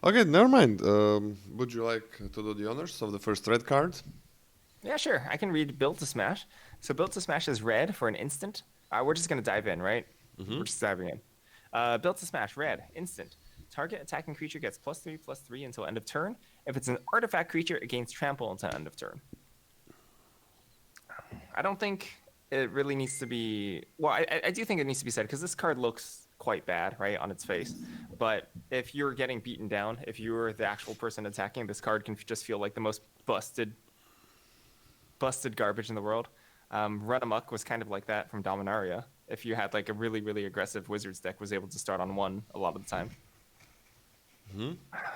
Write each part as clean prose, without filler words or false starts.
Okay, never mind. Would you like to do the honors of the first red card? Yeah, sure. I can read Build to Smash. So Build to Smash is red for an instant. We're just gonna dive in, right? We're Mm-hmm. just diving in. Build to Smash, red, instant. Target attacking creature gets +3/+3 until end of turn. If it's an artifact creature, it gains trample until end of turn. I don't think it really needs to be. Well, I do think it needs to be said because this card looks quite bad, right, on its face. But if you're getting beaten down, if you're the actual person attacking, this card can just feel like the most busted garbage in the world. Run Amok was kind of like that from Dominaria. If you had like a really, really aggressive Wizards deck, was able to start on one a lot of the time. Mm-hmm.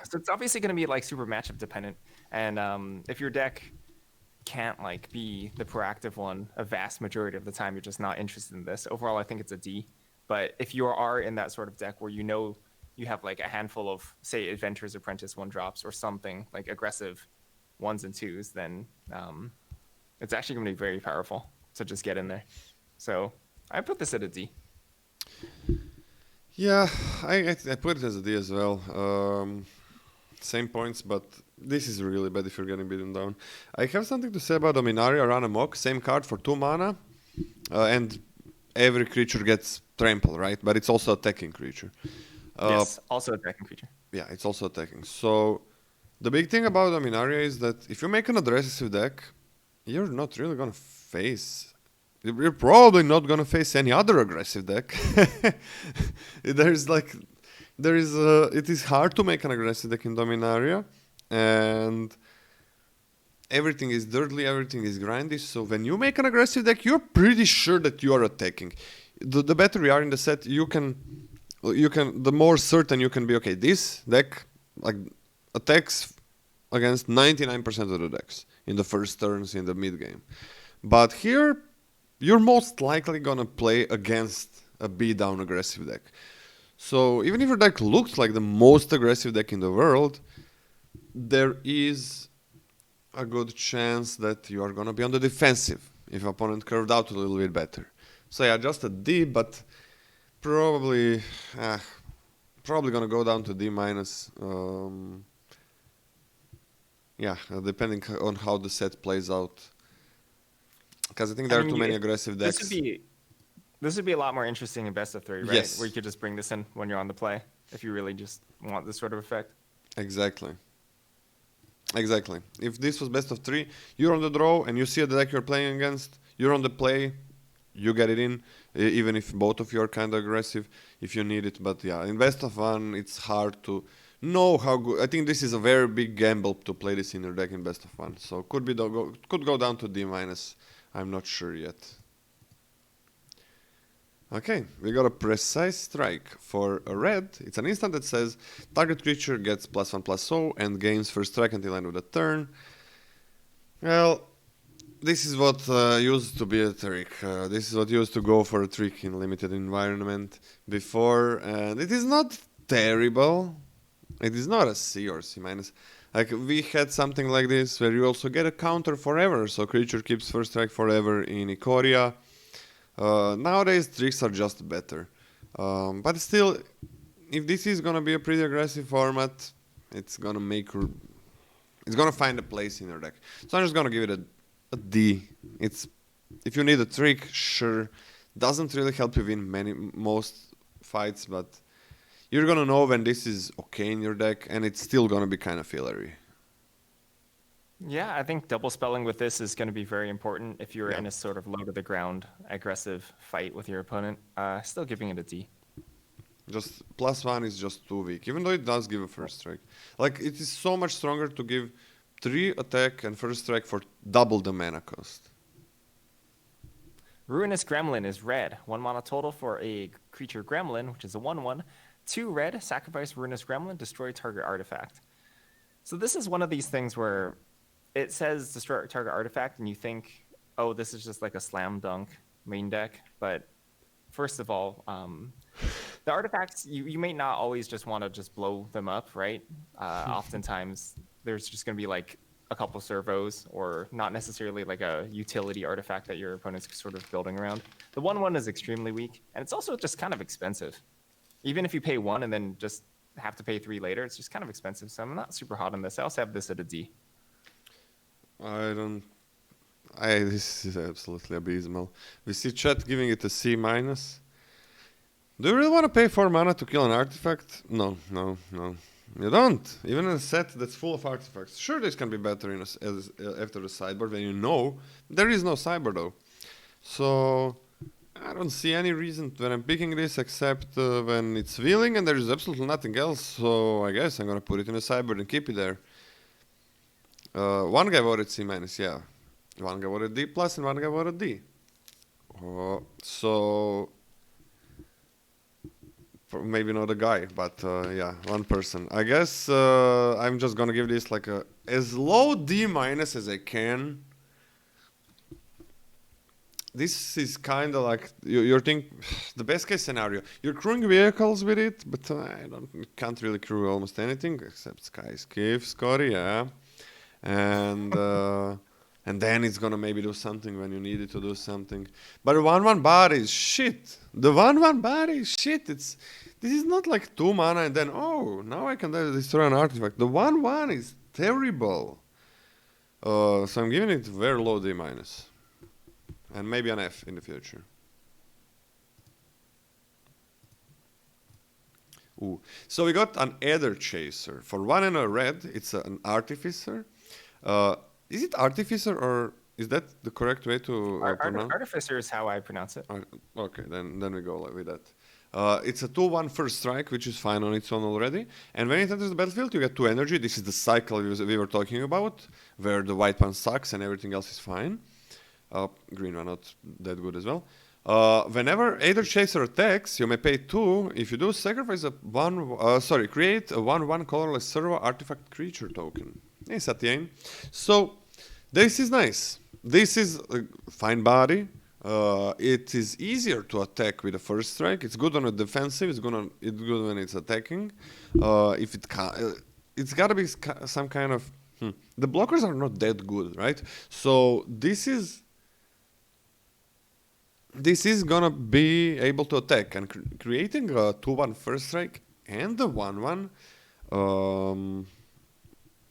So it's obviously going to be like super matchup dependent. And if your deck can't like be the proactive one a vast majority of the time, you're just not interested in this. Overall, I think it's a D. But if you are in that sort of deck where you know you have like a handful of, say, Adventurer's Apprentice one drops or something like aggressive ones and twos, then it's actually going to be very powerful to just get in there. So I put this at a D. Yeah, I put it as a D as well. Same points, but this is really bad if you're getting beaten down. I have something to say about Dominaria Run Amok. Same card for 2 mana, and every creature gets trample, right? But it's also attacking creature. Uh, Yes, also attacking creature. yeah, it's also attacking. So the big thing about Dominaria is that if you make an aggressive deck, you're not really gonna face. You're probably not gonna face any other aggressive deck. There's like, there is. It is hard to make an aggressive deck in Dominaria, and everything is dirtly, everything is grindy. So when you make an aggressive deck, you're pretty sure that you are attacking. The better we are in the set, the more certain you can be. Okay, this deck like attacks against 99% of the decks in the first turns in the mid game. But here, you're most likely gonna play against a beat down aggressive deck. So even if your deck looks like the most aggressive deck in the world, there is a good chance that you are gonna be on the defensive if opponent curved out a little bit better. So yeah, just a D, but probably uh, probably gonna go down to D minus. Yeah, depending on how the set plays out. Because I think I there are mean, too many aggressive this would decks. be this would be a lot more interesting in best of three, right? Where you Yes, could just bring this in when you're on the play if you really just want this sort of effect. exactly. Exactly. If this was best of three, you're on the draw and you see the deck you're playing against, you're on the play, you get it in, even if both of you are kind of aggressive if you need it. But yeah, in best of one, it's hard to know how good. I think this is a very big gamble to play this in your deck in best of one. So could go down to D minus. I'm not sure yet. Okay, we got a precise strike for a red. It's an instant that says target creature gets +1/+0 and gains first strike until end of the turn. Well, this is what used to be a trick. This is what used to go for a trick in limited environment before, and it is not terrible. It is not a C or C minus. Like we had something like this where you also get a counter forever, so creature keeps first strike forever in Ikoria. Nowadays tricks are just better, but still, if this is gonna be a pretty aggressive format, it's gonna it's gonna find a place in your deck. So I'm just gonna give it a D. It's if you need a trick, sure, doesn't really help you win most fights, but you're gonna know when this is okay in your deck, and it's still gonna be kind of fillery. Yeah, I think double spelling with this is going to be very important if you're Yeah. in a sort of low to the ground aggressive fight with your opponent. Still giving it a D. Just +1 is just too weak, even though it does give a first strike. Like it is so much stronger to give 3 attack and first strike for double the mana cost. Ruinous Gremlin is red. 1 mana total for a creature gremlin, which is a 1/1. 2 red, sacrifice Ruinous Gremlin, destroy target artifact. So this is one of these things where it says destroy target artifact, and you think, oh, this is just like a slam dunk main deck. But first of all, the artifacts, you may not always just want to just blow them up, right? Oftentimes, there's just going to be like a couple servos or not necessarily like a utility artifact that your opponent's sort of building around. The 1/1 is extremely weak, and it's also just kind of expensive. Even if you pay 1 and then just have to pay 3 later. It's just kind of expensive, so I'm not super hot on this. I also have this at a D. I don't. This is absolutely abysmal. We see chat giving it a C minus. Do you really want to pay 4 mana to kill an artifact? No. You don't. Even in a set that's full of artifacts. Sure, this can be better after the sideboard when you know there is no sideboard though. So I don't see any reason when I'm picking this except when it's wheeling and there is absolutely nothing else. So I guess I'm gonna put it in the sideboard and keep it there. One guy voted C minus, yeah. One guy voted D plus and one guy voted D. So maybe not a guy, but yeah, one person. I guess I'm just gonna give this like a as low D minus as I can. This is kind of like you're thinking the best case scenario. You're crewing vehicles with it, but can't really crew almost anything except Sky Skiff, Scotty, yeah, and then it's gonna maybe do something when you need it to do something. But the 1/1 bar is shit. The 1/1 bar is shit. This is not like 2 mana and then now I can destroy an artifact. The 1/1 is terrible. So I'm giving it very low D minus. And maybe an F in the future. Ooh. So we got an Adder Chaser. For 1 and a red, it's an Artificer. Is it Artificer or is that the correct way to pronounce? Artificer is how I pronounce it. Okay, then we go with that. It's a 2/1 first strike, which is fine on its own already. And when it enters the battlefield, you get 2 energy. This is the cycle we were talking about, where the white one sucks and everything else is fine. Green one not that good as well. Whenever Adder Chaser attacks, you may pay 2. If you do, sacrifice create a 1/1 colorless servo artifact creature token. Hey, Satyen. So this is nice. This is a fine body. It is easier to attack with a first strike. It's good on a defensive. It's good when it's attacking. It's gotta be some kind of. The blockers are not that good, right? So this is gonna be able to attack and creating a 2/1 first strike and the 1/1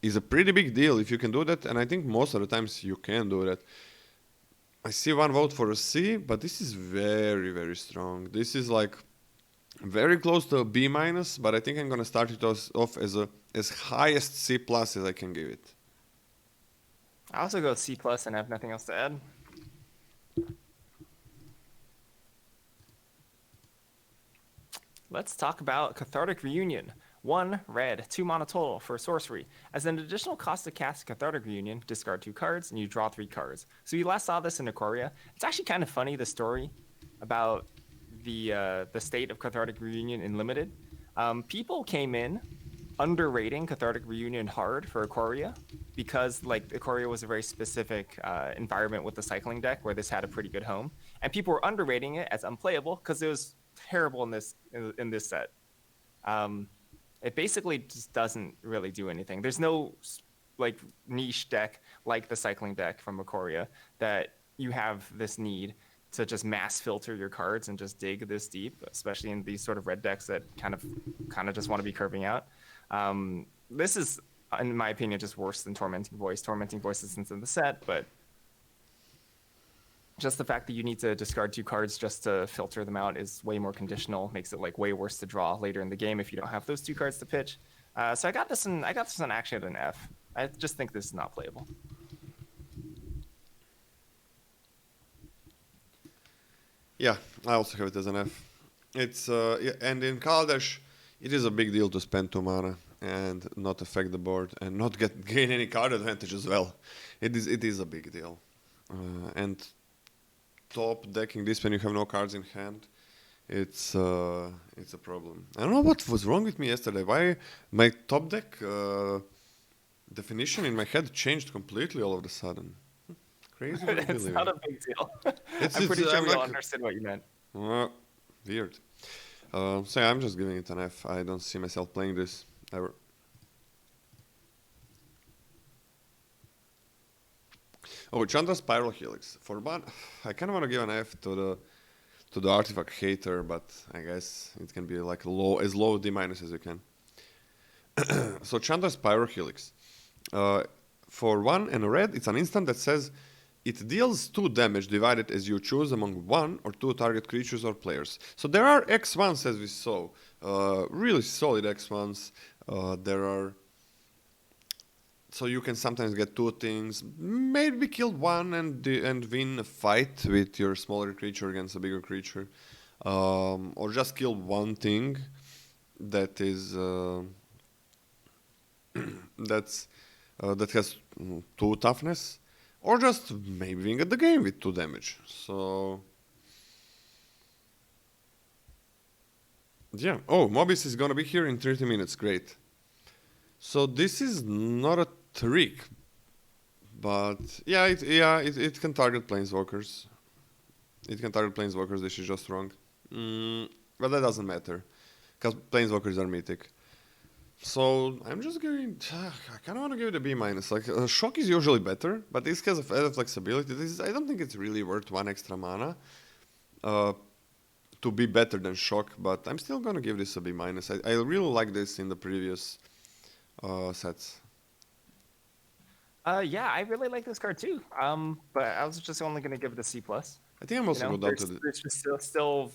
is a pretty big deal if you can do that, and I think most of the times you can do that. I see one vote for a C, but this is very, very strong. This is like very close to a B minus, but I think I'm gonna start it off as highest C plus as I can give it. I also go C plus and have nothing else to add. Let's talk about Cathartic Reunion. 1 red, 2 mana total for sorcery. As an additional cost to cast Cathartic Reunion, discard 2 cards and you draw 3 cards. So you last saw this in Ikoria. It's actually kind of funny, the story about the state of Cathartic Reunion in Limited. People came in underrating Cathartic Reunion hard for Ikoria because like Ikoria was a very specific environment with the cycling deck where this had a pretty good home, and people were underrating it as unplayable because it was terrible in this set. It basically just doesn't really do anything. There's no like niche deck like the cycling deck from Ikoria that you have this need to just mass filter your cards and just dig this deep, especially in these sort of red decks that kind of just want to be curving out. This is, in my opinion, just worse than Tormenting Voice. Tormenting Voice isn't in the set, but just the fact that you need to discard 2 cards just to filter them out is way more conditional, makes it like way worse to draw later in the game if you don't have those 2 cards to pitch. So I got this one actually at an F. I just think this is not playable. Yeah, I also have it as an F. It's and in Kaladesh, it is a big deal to spend 2 mana and not affect the board and not gain any card advantage as well. It is a big deal, and top decking this when you have no cards in hand, it's a problem. I don't know what was wrong with me yesterday. Why my top deck definition in my head changed completely all of a sudden. Crazy. It's not a big deal. I'm pretty sure we all understood what you meant. Weird. So yeah, I'm just giving it an F. I don't see myself playing this ever. Oh, Chandra Spiral Helix. For one, I kind of want to give an F to the artifact hater, but I guess it can be like as low D minus as you can. So Chandra's Pyrohelix. Uh, for 1 and a red, it's an instant that says it deals 2 damage divided as you choose among 1 or 2 target creatures or players. So there are X1s as we saw. Really solid X1s. There are. So you can sometimes get 2 things, maybe kill 1 and win a fight with your smaller creature against a bigger creature, or just kill 1 thing that is that has 2 toughness, or just maybe win at the game with 2 damage. So yeah. Oh, Mobius is gonna be here in 30 minutes. Great. So this is not a trick, but yeah, it can target planeswalkers. It can target planeswalkers. This is just wrong. But that doesn't matter, because planeswalkers are mythic. So I'm just giving. I kind of want to give it a B minus. Like shock is usually better, but this has added flexibility. I don't think it's really worth 1 extra mana to be better than shock. But I'm still gonna give this a B minus. I really like this in the previous sets. Yeah, I really like this card too. But I was just only going to give it a C plus. I think I'm also go down to the. There's just still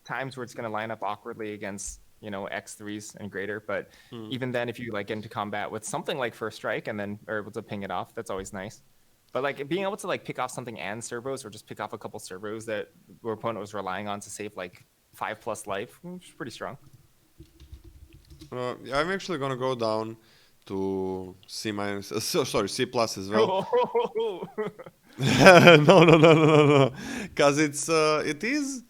times where it's going to line up awkwardly against X3s and greater. But even then, if you like get into combat with something like First Strike and then are able to ping it off, that's always nice. But like being able to like pick off something and servos, or just pick off a couple servos that your opponent was relying on to save like 5+ life, which is pretty strong. Yeah, I'm actually gonna go down to C minus. Sorry, C plus as well. No. Because it is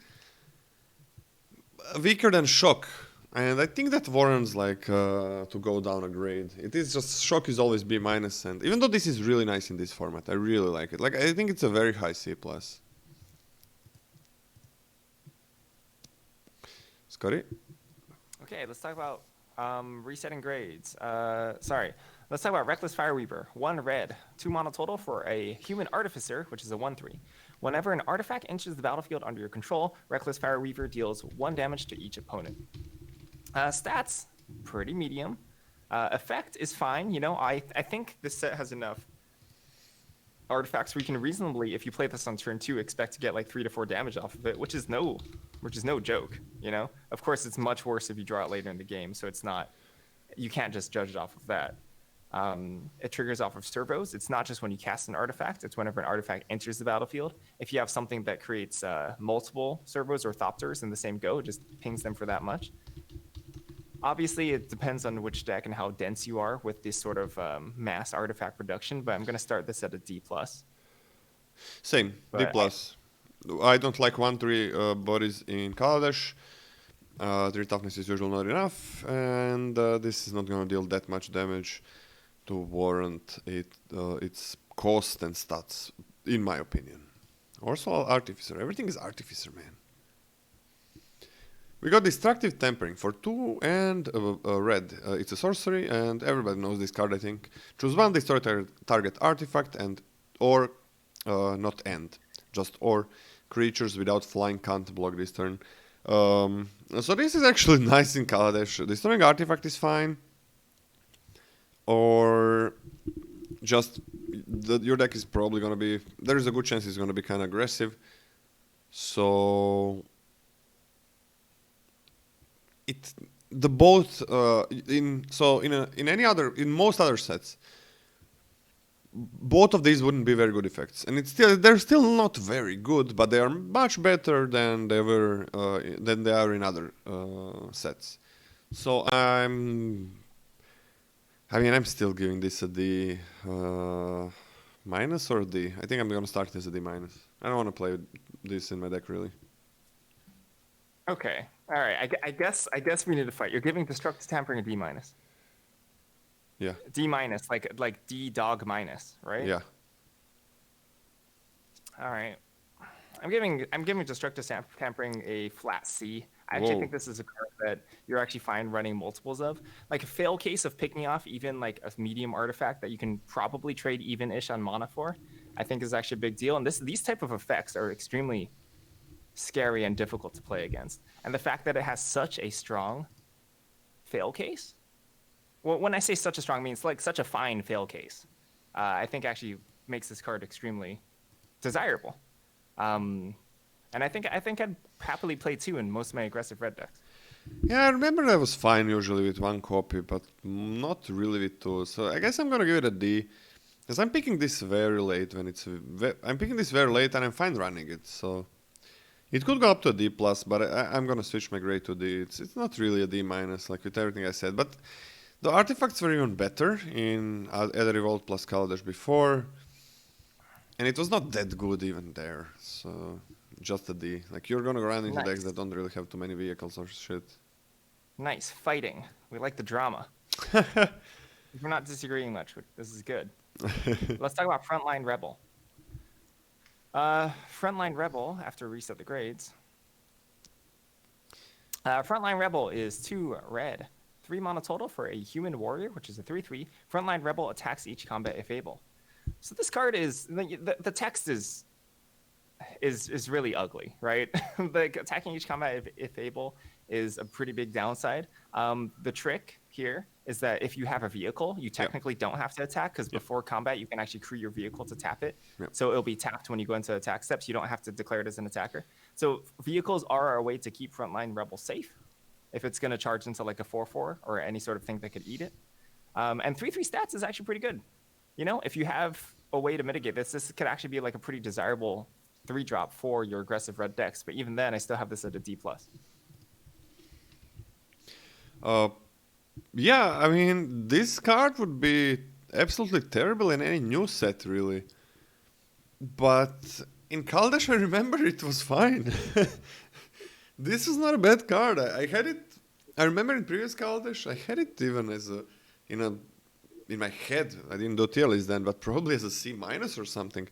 weaker than shock, and I think that warrants like to go down a grade. It is just shock is always B minus, and even though this is really nice in this format, I really like it. Like I think it's a very high C plus. Scotty? Okay, let's talk about resetting grades. Sorry. Let's talk about Reckless Fireweaver. 1 red, 2 mana total for a Human Artificer, which is a 1/3. Whenever an artifact enters the battlefield under your control, Reckless Fireweaver deals 1 damage to each opponent. Stats, pretty medium. Effect is fine. I think this set has enough artifacts where you can reasonably, if you play this on turn 2, expect to get like 3 to 4 damage off of it, which is no joke. Of course, it's much worse if you draw it later in the game, so it's not. You can't just judge it off of that. It triggers off of servos. It's not just when you cast an artifact; it's whenever an artifact enters the battlefield. If you have something that creates multiple servos or thopters in the same go, it just pings them for that much. Obviously, it depends on which deck and how dense you are with this sort of mass artifact production, but I'm going to start this at a D+. Same, D+. I don't like 1/3 bodies in Kaladesh. 3 toughness is usually not enough, and this is not going to deal that much damage to warrant its cost and stats, in my opinion. Also, Artificer. Everything is Artificer, man. We got Destructive Tempering for 2 and red. It's a sorcery, and everybody knows this card, I think. Choose 1, destroy target artifact, or not end, just or creatures without flying can't block this turn. So this is actually nice in Kaladesh. Destroying artifact is fine. Or just your deck is probably going to be. There is a good chance it's going to be kind of aggressive. So in most other sets, both of these wouldn't be very good effects, and they're still not very good, but they are much better than they are in other sets. So I'm still giving this a D minus or D. I think I'm gonna start this a D minus. I don't want to play this in my deck really. Okay, all right. I guess we need to fight. You're giving Destructive Tampering a D minus. Yeah. D minus, like D dog minus, right? Yeah. All right. I'm giving Destructive Tampering a flat C. I actually think this is a card that you're actually fine running multiples of. Like a fail case of picking off even like a medium artifact that you can probably trade even-ish on mana for, I think is actually a big deal. And these type of effects are extremely scary and difficult to play against. And the fact that it has such a strong fail case Well, when I say such a strong, I mean it's like such a fine fail case. I think actually makes this card extremely desirable. Um, and I think I'd happily play 2 in most of my aggressive red decks. Yeah, I remember that was fine usually with 1 copy, but not really with 2. So I guess I'm gonna give it a D. Because I'm picking this very late when it's... I'm picking this very late and I'm fine running it, so... It could go up to a D+, but I'm gonna switch my grade to D. It's not really a D-, like with everything I said. But the artifacts were even better in Aether Revolt plus Kaladesh before. And it was not that good even there, so... Just a D. Like, you're gonna run into decks Nice. that don't really have too many vehicles or shit. Nice fighting. We like the drama. We're not disagreeing much. This is good. Let's talk about Frontline Rebel. Frontline Rebel, after reset the grades. Frontline Rebel is 2 red, 3 mana total for a human warrior, which is a 3/3. Frontline Rebel attacks each combat if able. So this card is the text is really ugly, right? Like attacking each combat if able is a pretty big downside. The trick here is that if you have a vehicle, you technically don't have to attack because before combat, you can actually create your vehicle to tap it. Yep. So it'll be tapped when you go into attack steps. You don't have to declare it as an attacker. So vehicles are a way to keep Frontline Rebel safe if it's going to charge into like a 4/4 or any sort of thing that could eat it. And 3/3 stats is actually pretty good. You know, if you have a way to mitigate this could actually be like a pretty desirable 3-drop for your aggressive red decks. But even then, I still have this at a D+. Yeah, I mean, this card would be absolutely terrible in any new set, really. But in Kaladesh, I remember it was fine. This is not a bad card. I had it. I remember in previous Kaladesh, I had it even as a, in my head. I didn't do tier list then, but probably as a C- or something.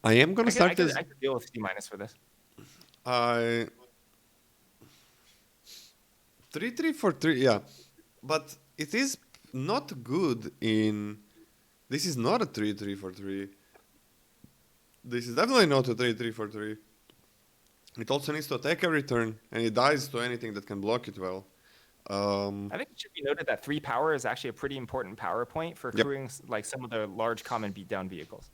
I am gonna start I could deal with C- for this. I 3/3 for 3, yeah, but it is not good in. This is not a 3/3 for 3. This is definitely not a 3/3 for 3. It also needs to attack every turn, and it dies to anything that can block it well. I think it should be noted that 3 power is actually a pretty important power point for crewing like some of the large common beatdown vehicles.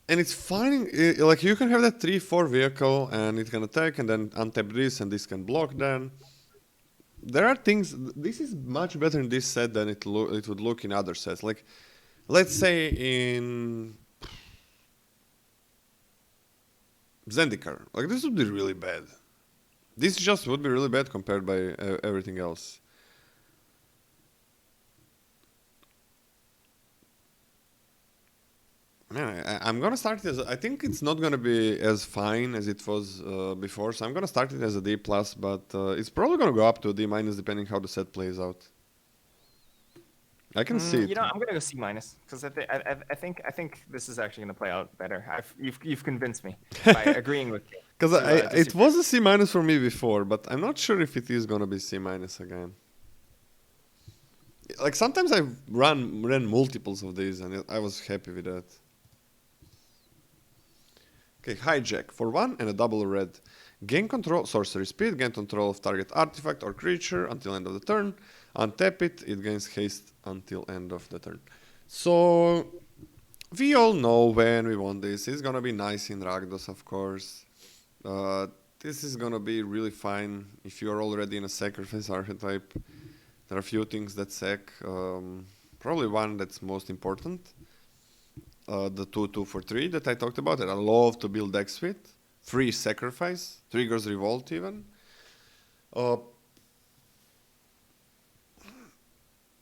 And it's fine, like you can have that 3/4 vehicle, and it can attack, and then untap this, and this can block then. There are things, this is much better in this set than it would look in other sets. Like, let's say in Zendikar, like this would be really bad. This just would be really bad compared by everything else. Man, I'm gonna start it as I think it's not gonna be as fine as it was before, so I'm gonna start it as a D+, but it's probably gonna go up to a D- depending how the set plays out. I can see it. You know, I'm gonna go C- because I think this is actually gonna play out better. You've convinced me by agreeing with you. Because it was a C- for me before, but I'm not sure if it is gonna be C- again. Like sometimes I ran multiples of these, and I was happy with that. Okay, hijack for 1 and a double red. Gain control, sorcery speed, gain control of target artifact or creature until end of the turn. Untap it, it gains haste until end of the turn. So, we all know when we want this. It's gonna be nice in Rakdos, of course. This is gonna be really fine if you're already in a sacrifice archetype. There are a few things that sack. Probably one that's most important. The 2/2 for 3 that I talked about that I love to build decks with. 3 sacrifice, triggers revolt even.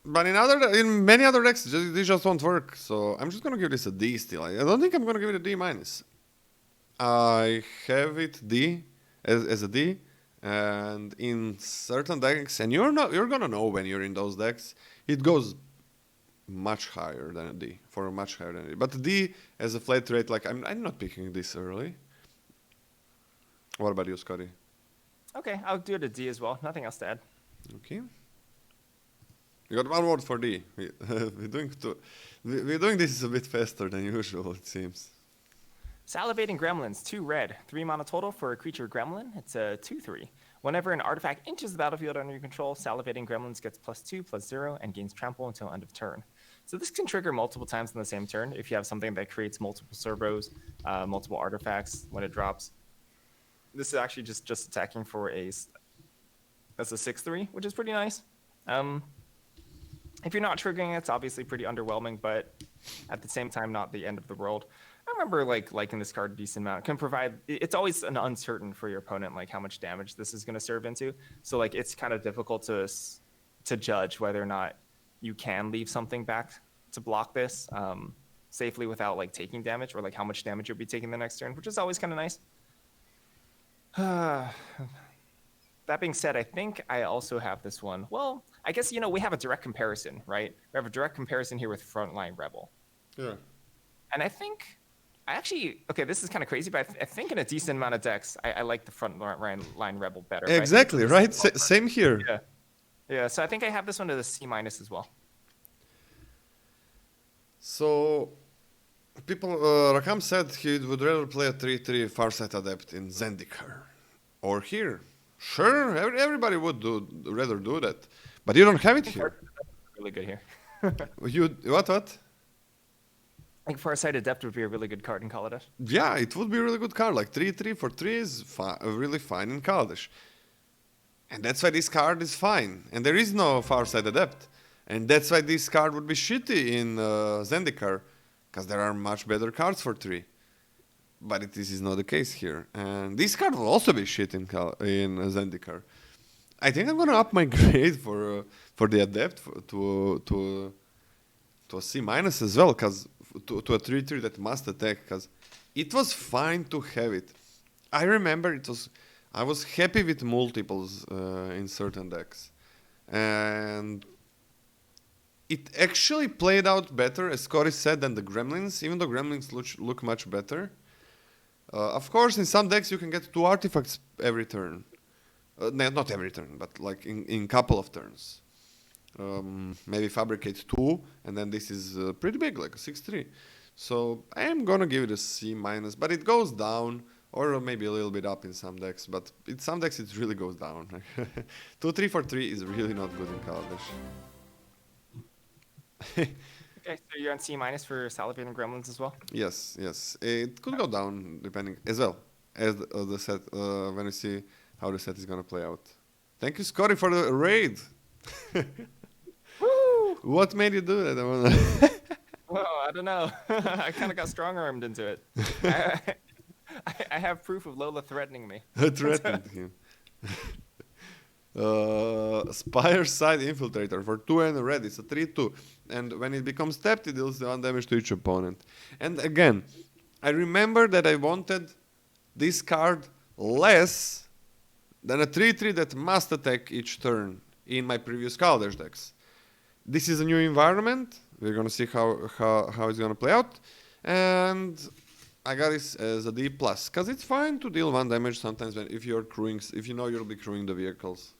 But in many other decks, these just won't work. So I'm just gonna give this a D still. I don't think I'm gonna give it a D-. I have it D as a D, and in certain decks, and you're gonna know when you're in those decks, it goes much higher than a D, for a much higher than a D. But D as a flat rate, like I'm not picking this early. What about you, Scotty? Okay, I'll do it a D as well. Nothing else to add. Okay. You got one word for D. We're doing this a bit faster than usual, it seems. Salivating Gremlins, 2 red, 3 mana total for a creature gremlin. It's a 2/3. Whenever an artifact enters the battlefield under your control, Salivating Gremlins gets +2/+0 and gains trample until end of turn. So this can trigger multiple times in the same turn if you have something that creates multiple servos, multiple artifacts when it drops. This is actually just attacking for that's a 6/3, which is pretty nice. If you're not triggering it, it's obviously pretty underwhelming, but at the same time, not the end of the world. I remember liking this card a decent amount. It can provide. It's always an uncertain for your opponent, like how much damage this is going to serve into. So like it's kind of difficult to judge whether or not you can leave something back to block this safely without like taking damage, or like how much damage you'll be taking the next turn, which is always kind of nice. That being said, I think I also have this one. Well, I guess, we have a direct comparison, right? We have a direct comparison here with Frontline Rebel. Yeah. And I think, okay, this is kind of crazy, but I think in a decent amount of decks, I like the Frontline Rebel better. Exactly, right? Same here. Yeah. Yeah, so I think I have this one to the C- as well. So, Rakam said he would rather play a 3/3 Farsight Adept in Zendikar. Or here. Sure, everybody would rather do that. But you don't have it here. Really good here. What? I think Farsight Adept would be a really good card in Kaladesh. Yeah, it would be a really good card. Like 3/3 for 3 is really fine in Kaladesh. And that's why this card is fine. And there is no Farsight Adept. And that's why this card would be shitty in Zendikar. Because there are much better cards for 3. But this is not the case here. And this card will also be shit in Zendikar. I think I'm gonna up my grade for the Adept to a C- as well, because to a 3/3 that must attack, because it was fine to have it. I remember I was happy with multiples in certain decks, and it actually played out better, as Scotty said, than the Gremlins, even though Gremlins look much better. Of course, in some decks you can get 2 artifacts every turn. Not every turn, but like in couple of turns. Maybe fabricate 2, and then this is pretty big, like a 6/3. So I am gonna give it a C-, but it goes down, or maybe a little bit up in some decks. But in some decks it really goes down. 2/3 for 3 is really not good in Kaladesh. Okay, so you're on C- for Salivating Gremlins as well? Yes. It could go down depending as well as the set when we see how the set is gonna play out. Thank you, Scotty, for the raid. Woo! What made you do that? Well, I don't know. I kind of got strong-armed into it. I have proof of Lola threatening me. Threatened him. Spire Side Infiltrator for 2 and a red. It's a 3/2. And when it becomes tapped, it deals 1 damage to each opponent. And again, I remember that I wanted this card less than a 3/3 that must attack each turn in my previous Kaladesh decks. This is a new environment. We're gonna see how it's gonna play out. And I got this as a D+, because it's fine to deal 1 damage sometimes if you know you'll be crewing the vehicles.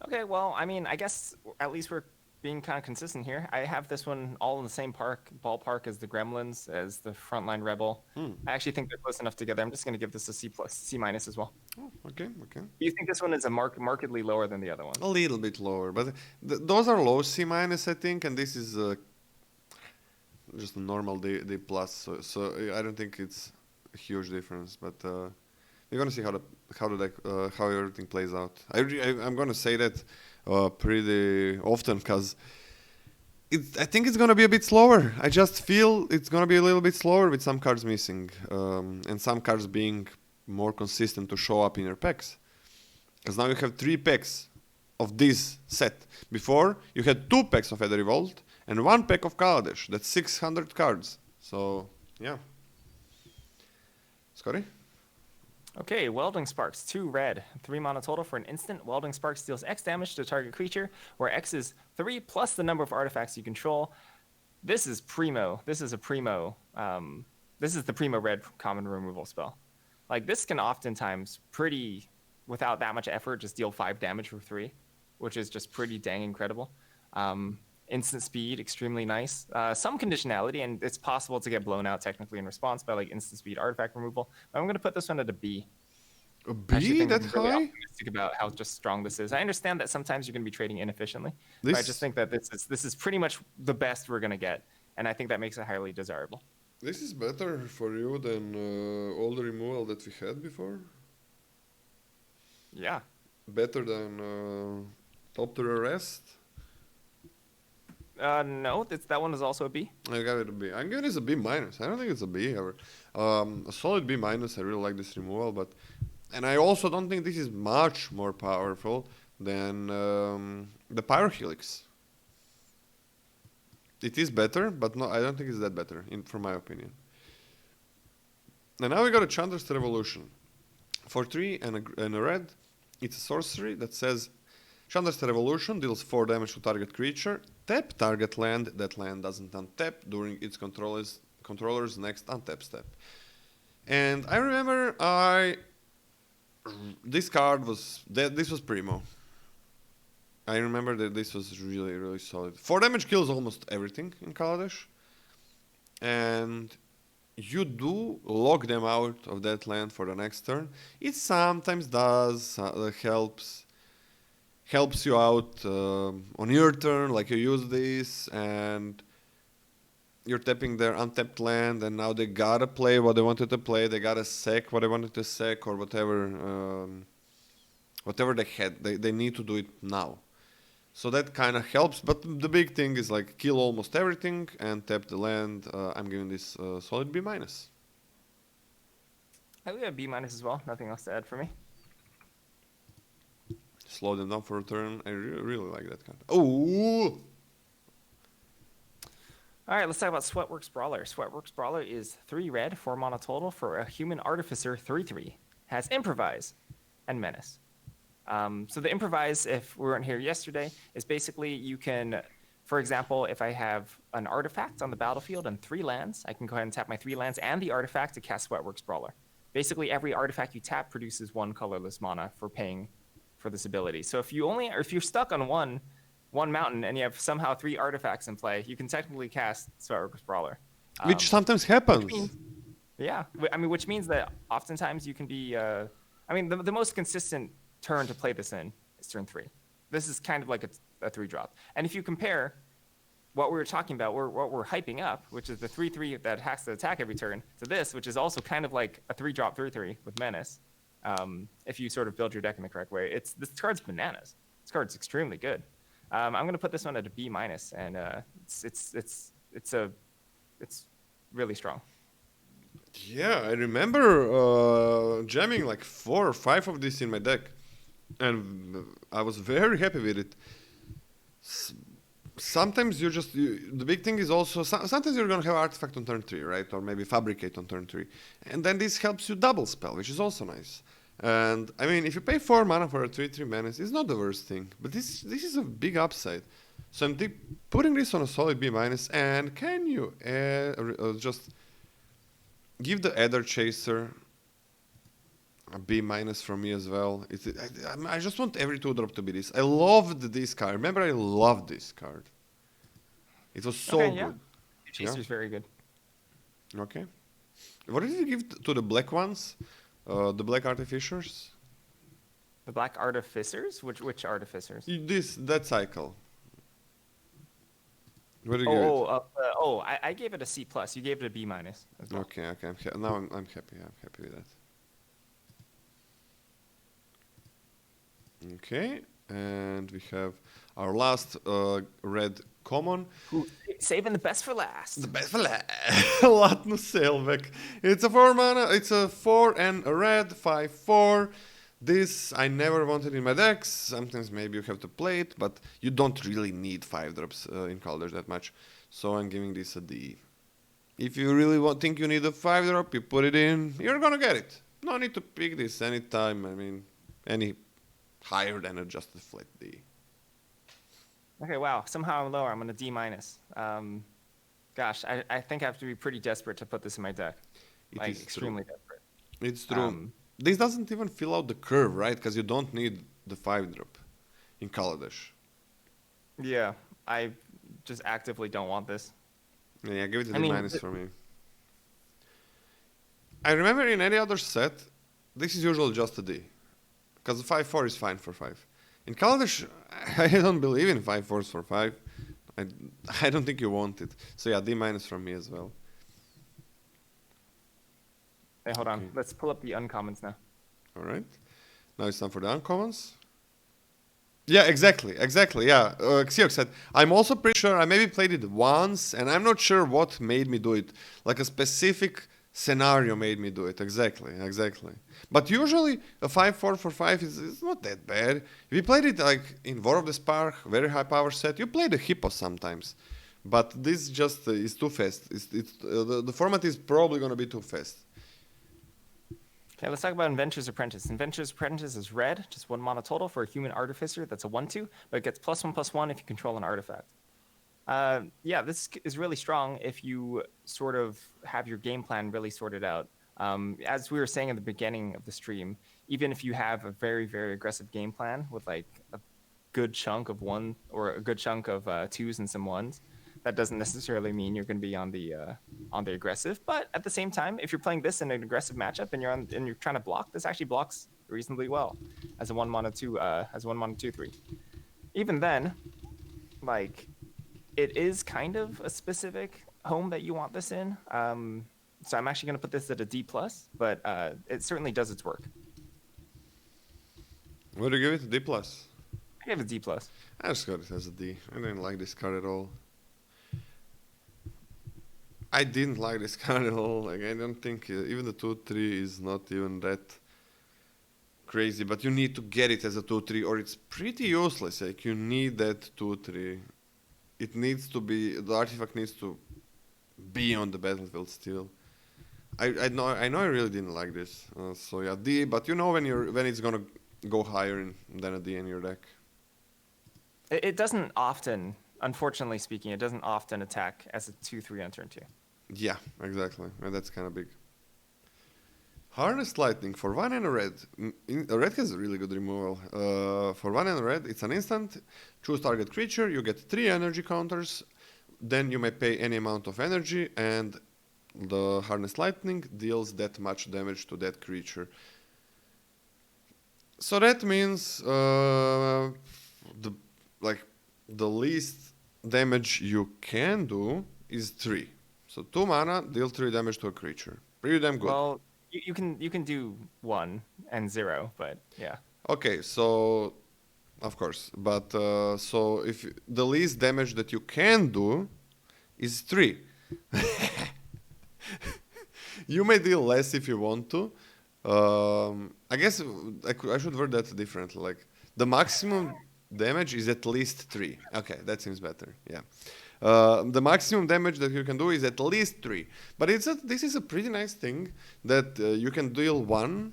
Okay, well, I mean, I guess at least we're being kind of consistent here. I have this one all in the same ballpark as the Gremlins, as the Frontline Rebel. I actually think they're close enough together. I'm just going to give this a C+, C- as well. Oh, okay. Do you think this one is a markedly lower than the other one? A little bit lower, but those are low C-, I think, and this is just a normal D+. So I don't think it's a huge difference, but we're gonna see how everything plays out. I'm gonna say that pretty often, because I think it's gonna be a bit slower. I just feel it's gonna be a little bit slower with some cards missing, and some cards being more consistent to show up in your packs. Because now you have 3 packs of this set. Before you had 2 packs of Eder Revolt and 1 pack of Kaladesh. That's 600 cards. So yeah. Scotty? Okay, Welding Sparks, 2 red, 3 mana total for an instant. Welding Sparks deals X damage to target creature, where X is 3 plus the number of artifacts you control. This is primo. This is the primo red common removal spell. Like, this can oftentimes without that much effort, just deal 5 damage for 3, which is just pretty dang incredible. Instant speed, extremely nice. Some conditionality, and it's possible to get blown out technically in response by like instant speed artifact removal. But I'm going to put this one at a B. A I actually B think that I'm really high? optimistic about how just strong this is. I understand that sometimes you're going to be trading inefficiently, but I just This think that this is pretty much the best we're going to get, and I think that makes it highly desirable. this is better for you than all the removal that we had before. Yeah. Better than top to the rest. No, that one is also a B. I gave it a B. I'm giving this a B minus. I don't think it's a B ever. A solid B minus. I really like this removal, but and I also don't think this is much more powerful than the Pyrohelix. It is better, but no, I don't think it's that better, from my opinion. And now we got a Chandra's Revolution. For 3 and a red, it's a sorcery that says Chandra's Revolution deals 4 damage to target creature. Tap target land. That land doesn't untap during its controller's next untap step. And I remember this card this was primo. I remember that this was really, really solid. 4 damage kills almost everything in Kaladesh. And you do lock them out of that land for the next turn. It sometimes does, helps you out on your turn, like you use this and you're tapping their untapped land, and now they gotta play what they wanted to play. They gotta sack what they wanted to sack, or whatever they had. They need to do it now. So that kind of helps, but the big thing is like kill almost everything and tap the land. I'm giving this solid B minus. I would have B minus as well. Nothing else to add for me. Slow them down for a turn. I really like that kind. Oh! All right, let's talk about Sweatworks Brawler. Sweatworks Brawler is 3 red, 4 mana total for a human artificer 3/3. Has Improvise and Menace. So the Improvise, if we weren't here yesterday, is basically you can, for example, if I have an artifact on the battlefield and 3 lands, I can go ahead and tap my 3 lands and the artifact to cast Sweatworks Brawler. Basically, every artifact you tap produces 1 colorless mana for paying for this ability. So if you're stuck on one mountain and you have somehow 3 artifacts in play, you can technically cast Sweatworks Brawler. Which sometimes happens. Which means that oftentimes you can be. The most consistent turn to play this in is turn 3. This is kind of like a 3-drop. And if you compare what we were talking about, what we're hyping up, which is the 3/3 that has to attack every turn, to this, which is also kind of like a 3-drop 3/3 with Menace. If you sort of build your deck in the correct way, this card's bananas. This card's extremely good. I'm going to put this one at a B minus, and it's really strong. Yeah, I remember jamming like 4 or 5 of these in my deck, and I was very happy with it. Sometimes the big thing is also sometimes you're gonna have artifact on turn 3, right, or maybe fabricate on turn 3, and then this helps you double spell, which is also nice. And I mean, if you pay 4 mana for a 3/3 menace, it's not the worst thing, but this is a big upside. So I'm putting this on a solid B minus. And can you just give the Adder Chaser a B minus from me as well? I just want every 2-drop to be this. I loved this card. Remember, I loved this card. It was so good. Yeah. Chaser's very good. Okay. What did you give to the black ones? The black artificers? The Black Artificers? Which Artificers? That cycle. What did you give it? I gave it a C+. You gave it a B minus as well. Okay. Now I'm happy. I'm happy with that. Okay, and we have our last red common. Saving the best for last. The best for last. Latno Sailback. It's a 4 mana. It's a 4 and a red, 5/4. This I never wanted in my decks. Sometimes maybe you have to play it, but you don't really need 5-drops in Kaladesh that much. So I'm giving this a D. If you really think you need a 5-drop, you put it in. You're gonna get it. No need to pick this anytime. I mean, any higher than a just a flat D. Okay, wow. Somehow I'm lower. I'm on a D minus. Gosh, I think I have to be pretty desperate to put this in my deck. Extremely desperate. It's true. This doesn't even fill out the curve, right? Because you don't need the 5-drop in Kaladesh. Yeah, I just actively don't want this. Yeah, give it a D minus for me. I remember in any other set, this is usually just a D. Because 5-4 is fine for 5. In Kaladesh, I don't believe in 5-4s for 5. I don't think you want it. So yeah, D minus from me as well. Hey, hold on. Let's pull up the uncommons now. Alright. Now it's time for the uncommons. Yeah, exactly, yeah. Xiok said, I'm also pretty sure I maybe played it once, and I'm not sure what made me do it. Like a specific scenario made me do it. Exactly. But usually a 5-4 for 5 is not that bad. If you played it like in War of the Spark, very high power set, you play the Hippo sometimes. But this just is too fast. The format is probably going to be too fast. Okay, let's talk about Inventor's Apprentice. Inventor's Apprentice is red, just 1 mana total for a human artificer. That's a 1/2, but it gets +1/+1 if you control an artifact. Yeah, this is really strong if you sort of have your game plan really sorted out. As we were saying at the beginning of the stream, even if you have a very, very aggressive game plan with like a good chunk of 1 or a good chunk of 2s and some 1s, that doesn't necessarily mean you're going to be on the aggressive. But at the same time, if you're playing this in an aggressive matchup and you're trying to block, this actually blocks reasonably well as a 1 mana 2/3. Even then, like, it is kind of a specific home that you want this in. So I'm actually going to put this at a D+, but it certainly does its work. What do you give it? D+? I give it a D+. I just got it as a D. I didn't like this card at all. I didn't like this card at all. Like, I don't think even the 2/3 is not even that crazy. But you need to get it as a 2/3, or it's pretty useless. Like, you need that 2/3. It needs to be, the artifact needs to be on the battlefield still. I know I really didn't like this. So yeah, D. But you know when it's gonna go higher than a D in your deck. It doesn't often, unfortunately speaking, it doesn't often attack as a 2/3 on turn 2. Yeah, exactly. And that's kind of big. Harnessed Lightning for 1 and a red. A red has a really good removal. For 1 and a red, it's an instant. Choose target creature. You get 3 energy counters. Then you may pay any amount of energy, and the Harnessed Lightning deals that much damage to that creature. So that means the least damage you can do is 3. So 2 mana, deal 3 damage to a creature. Pretty damn good. Well, you can do 1 and 0, but yeah. Okay, so of course, but so if the least damage that you can do is 3, you may deal less if you want to. I guess I should word that differently. Like, the maximum damage is at least 3. Okay, that seems better. Yeah. The maximum damage that you can do is at least 3. But this is a pretty nice thing that you can deal 1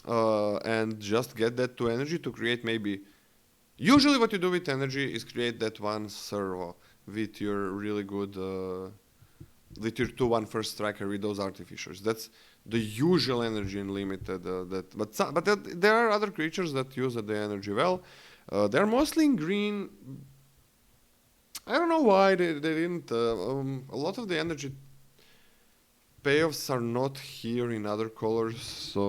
and just get that 2 energy to create maybe... Usually what you do with energy is create that 1 servo with your really good... with your 2/1 first striker with those artificers. That's the usual energy in limited. But there are other creatures that use the energy well. They're mostly in green. I don't know why they didn't. A lot of the energy payoffs are not here in other colors, so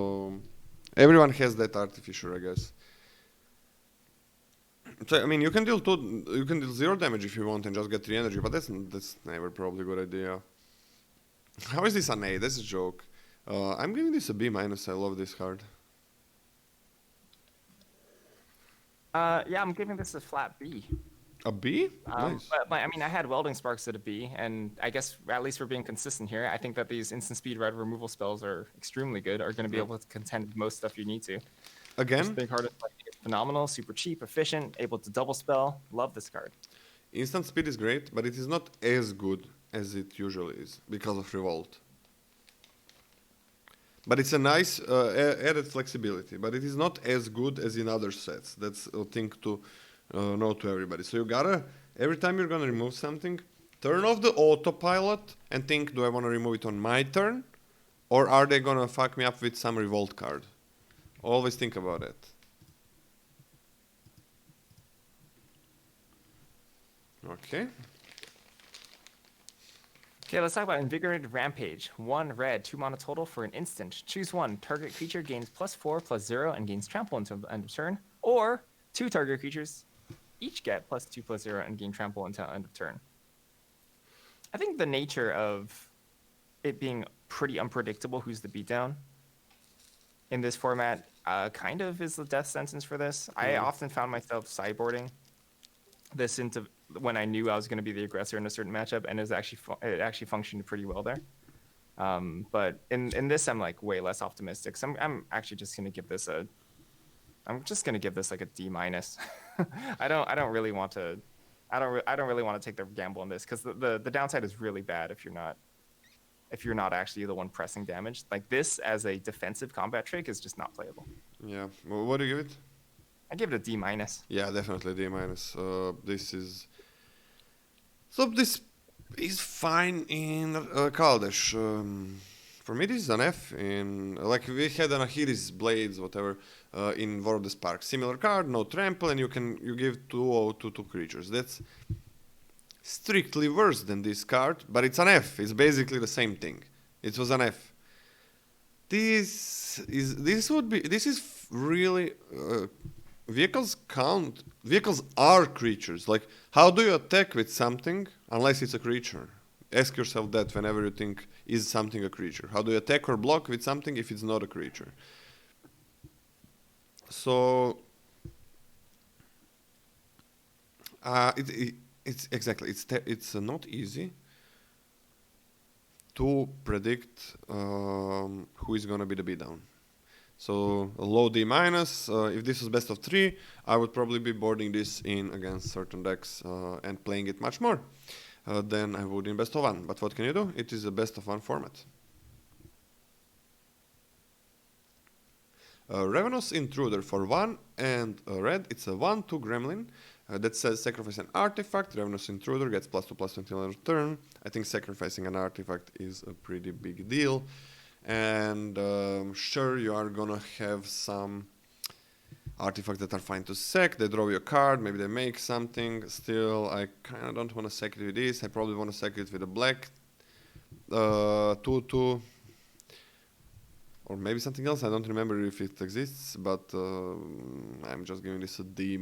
everyone has that artificer, I guess. So, I mean, you can deal 0 damage if you want and just get 3 energy, but that's never probably a good idea. How is this an A? That's a joke. I'm giving this a B-. I love this card. Yeah, I'm giving this a flat B. A B? Nice. But I mean, I had Welding Sparks at a B, and I guess at least we're being consistent here. I think that these instant speed red removal spells are extremely good, are going to be able to contend with most stuff you need to. Again? Big Heart is phenomenal, super cheap, efficient, able to double spell. Love this card. Instant speed is great, but it is not as good as it usually is because of Revolt. But it's a nice added flexibility, but it is not as good as in other sets. That's a thing to know to everybody. So you gotta, every time you're gonna remove something, turn off the autopilot and think, do I want to remove it on my turn? Or are they gonna fuck me up with some Revolt card? Always think about it. Okay. Okay, let's talk about Invigorated Rampage. 1 red, 2 mana total for an instant. Choose one. Target creature gains +4/+0 and gains trample until the end of turn. Or 2 target creatures each get +2/+0 and gain trample until end of turn. I think the nature of it being pretty unpredictable who's the beatdown in this format kind of is the death sentence for this. I often found myself sideboarding this into when I knew I was going to be the aggressor in a certain matchup, and it actually functioned pretty well there. But in this, I'm like way less optimistic. So I'm actually just going to give this like a D-. I don't really want to take the gamble on this because the downside is really bad if you're not actually the one pressing damage. Like this as a defensive combat trick is just not playable. Yeah. Well, what do you give it? I give it a D-. Yeah, definitely D-. This is fine in Kaladesh. For me, this is an F. In like we had an Achilles Blades, whatever, in War of the Spark. Similar card, no trample, and you give 2/0 to 2 creatures. That's strictly worse than this card, but it's an F. It's basically the same thing. It was an F. This is really vehicles are creatures. Like, how do you attack with something unless it's a creature? Ask yourself that whenever you think, is something a creature? How do you attack or block with something if it's not a creature? So it's not easy to predict who is gonna be the beatdown. So a low D-. If this was best of 3, I would probably be boarding this in against certain decks and playing it much more than I would in best of 1. But what can you do? It is a best of 1 format. Ravenous Intruder for 1 and red. It's a 1/2 gremlin that says sacrifice an artifact. Ravenous Intruder gets +2/+2 until end of turn. I think sacrificing an artifact is a pretty big deal. And sure, you are gonna have some artifacts that are fine to sack. They draw you a card, maybe they make something. Still, I kind of don't want to sack it with this. I probably want to sack it with a black 2/2. Or maybe something else. I don't remember if it exists, but I'm just giving this a D-.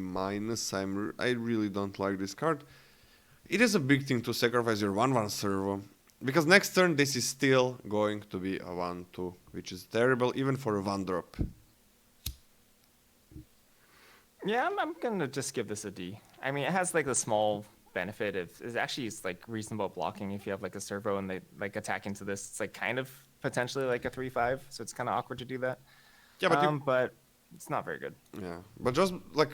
I really don't like this card. It is a big thing to sacrifice your 1/1 servo. Because next turn this is still going to be a 1/2, which is terrible even for a 1-drop. Yeah, I'm gonna just give this a D. I mean, it has like a small benefit. It's like reasonable blocking if you have like a servo and they like attack into this. It's like kind of potentially like a 3/5, so it's kind of awkward to do that. Yeah, but it's not very good. Yeah, but just like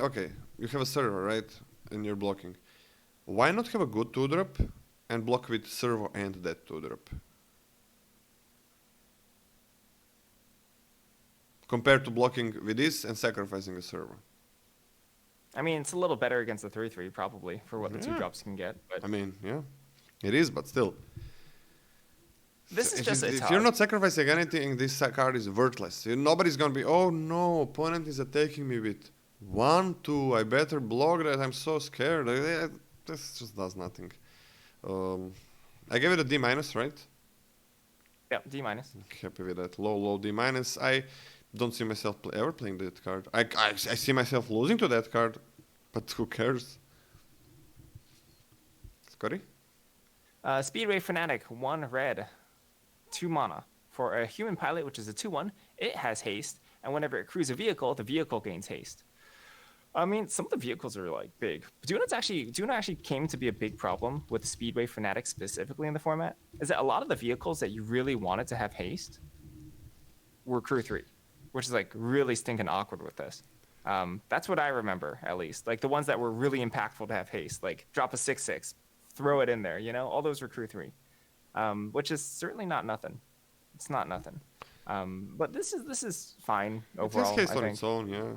okay, you have a servo, right, and you're blocking. Why not have a good 2-drop? And block with servo and that 2-drop. Compared to blocking with this and sacrificing a servo. I mean, it's a little better against the 3/3 probably for what the 2-drops can get. But I mean, yeah, it is, but still. This is just if you're not sacrificing anything, this card is worthless. Nobody's gonna be, oh no, opponent is attacking me with 1/2. I better block that. I'm so scared. This just does nothing. I gave it a D-, right? Yeah, D-. Happy with that. Low D-. I don't see myself ever playing that card. I see myself losing to that card, but who cares? Scotty? Speedway Fanatic, 1 red, 2 mana. For a human pilot, which is a 2/1, it has haste, and whenever it crews a vehicle, the vehicle gains haste. I mean, some of the vehicles are like big. Duna actually came to be a big problem with Speedway Fanatic specifically in the format. Is that a lot of the vehicles that you really wanted to have haste were crew 3, which is like really stinking awkward with this. That's what I remember, at least. Like the ones that were really impactful to have haste, like drop a 6/6, throw it in there. All those were crew 3, which is certainly not nothing. It's not nothing. But this is fine overall. It's haste on its own, yeah.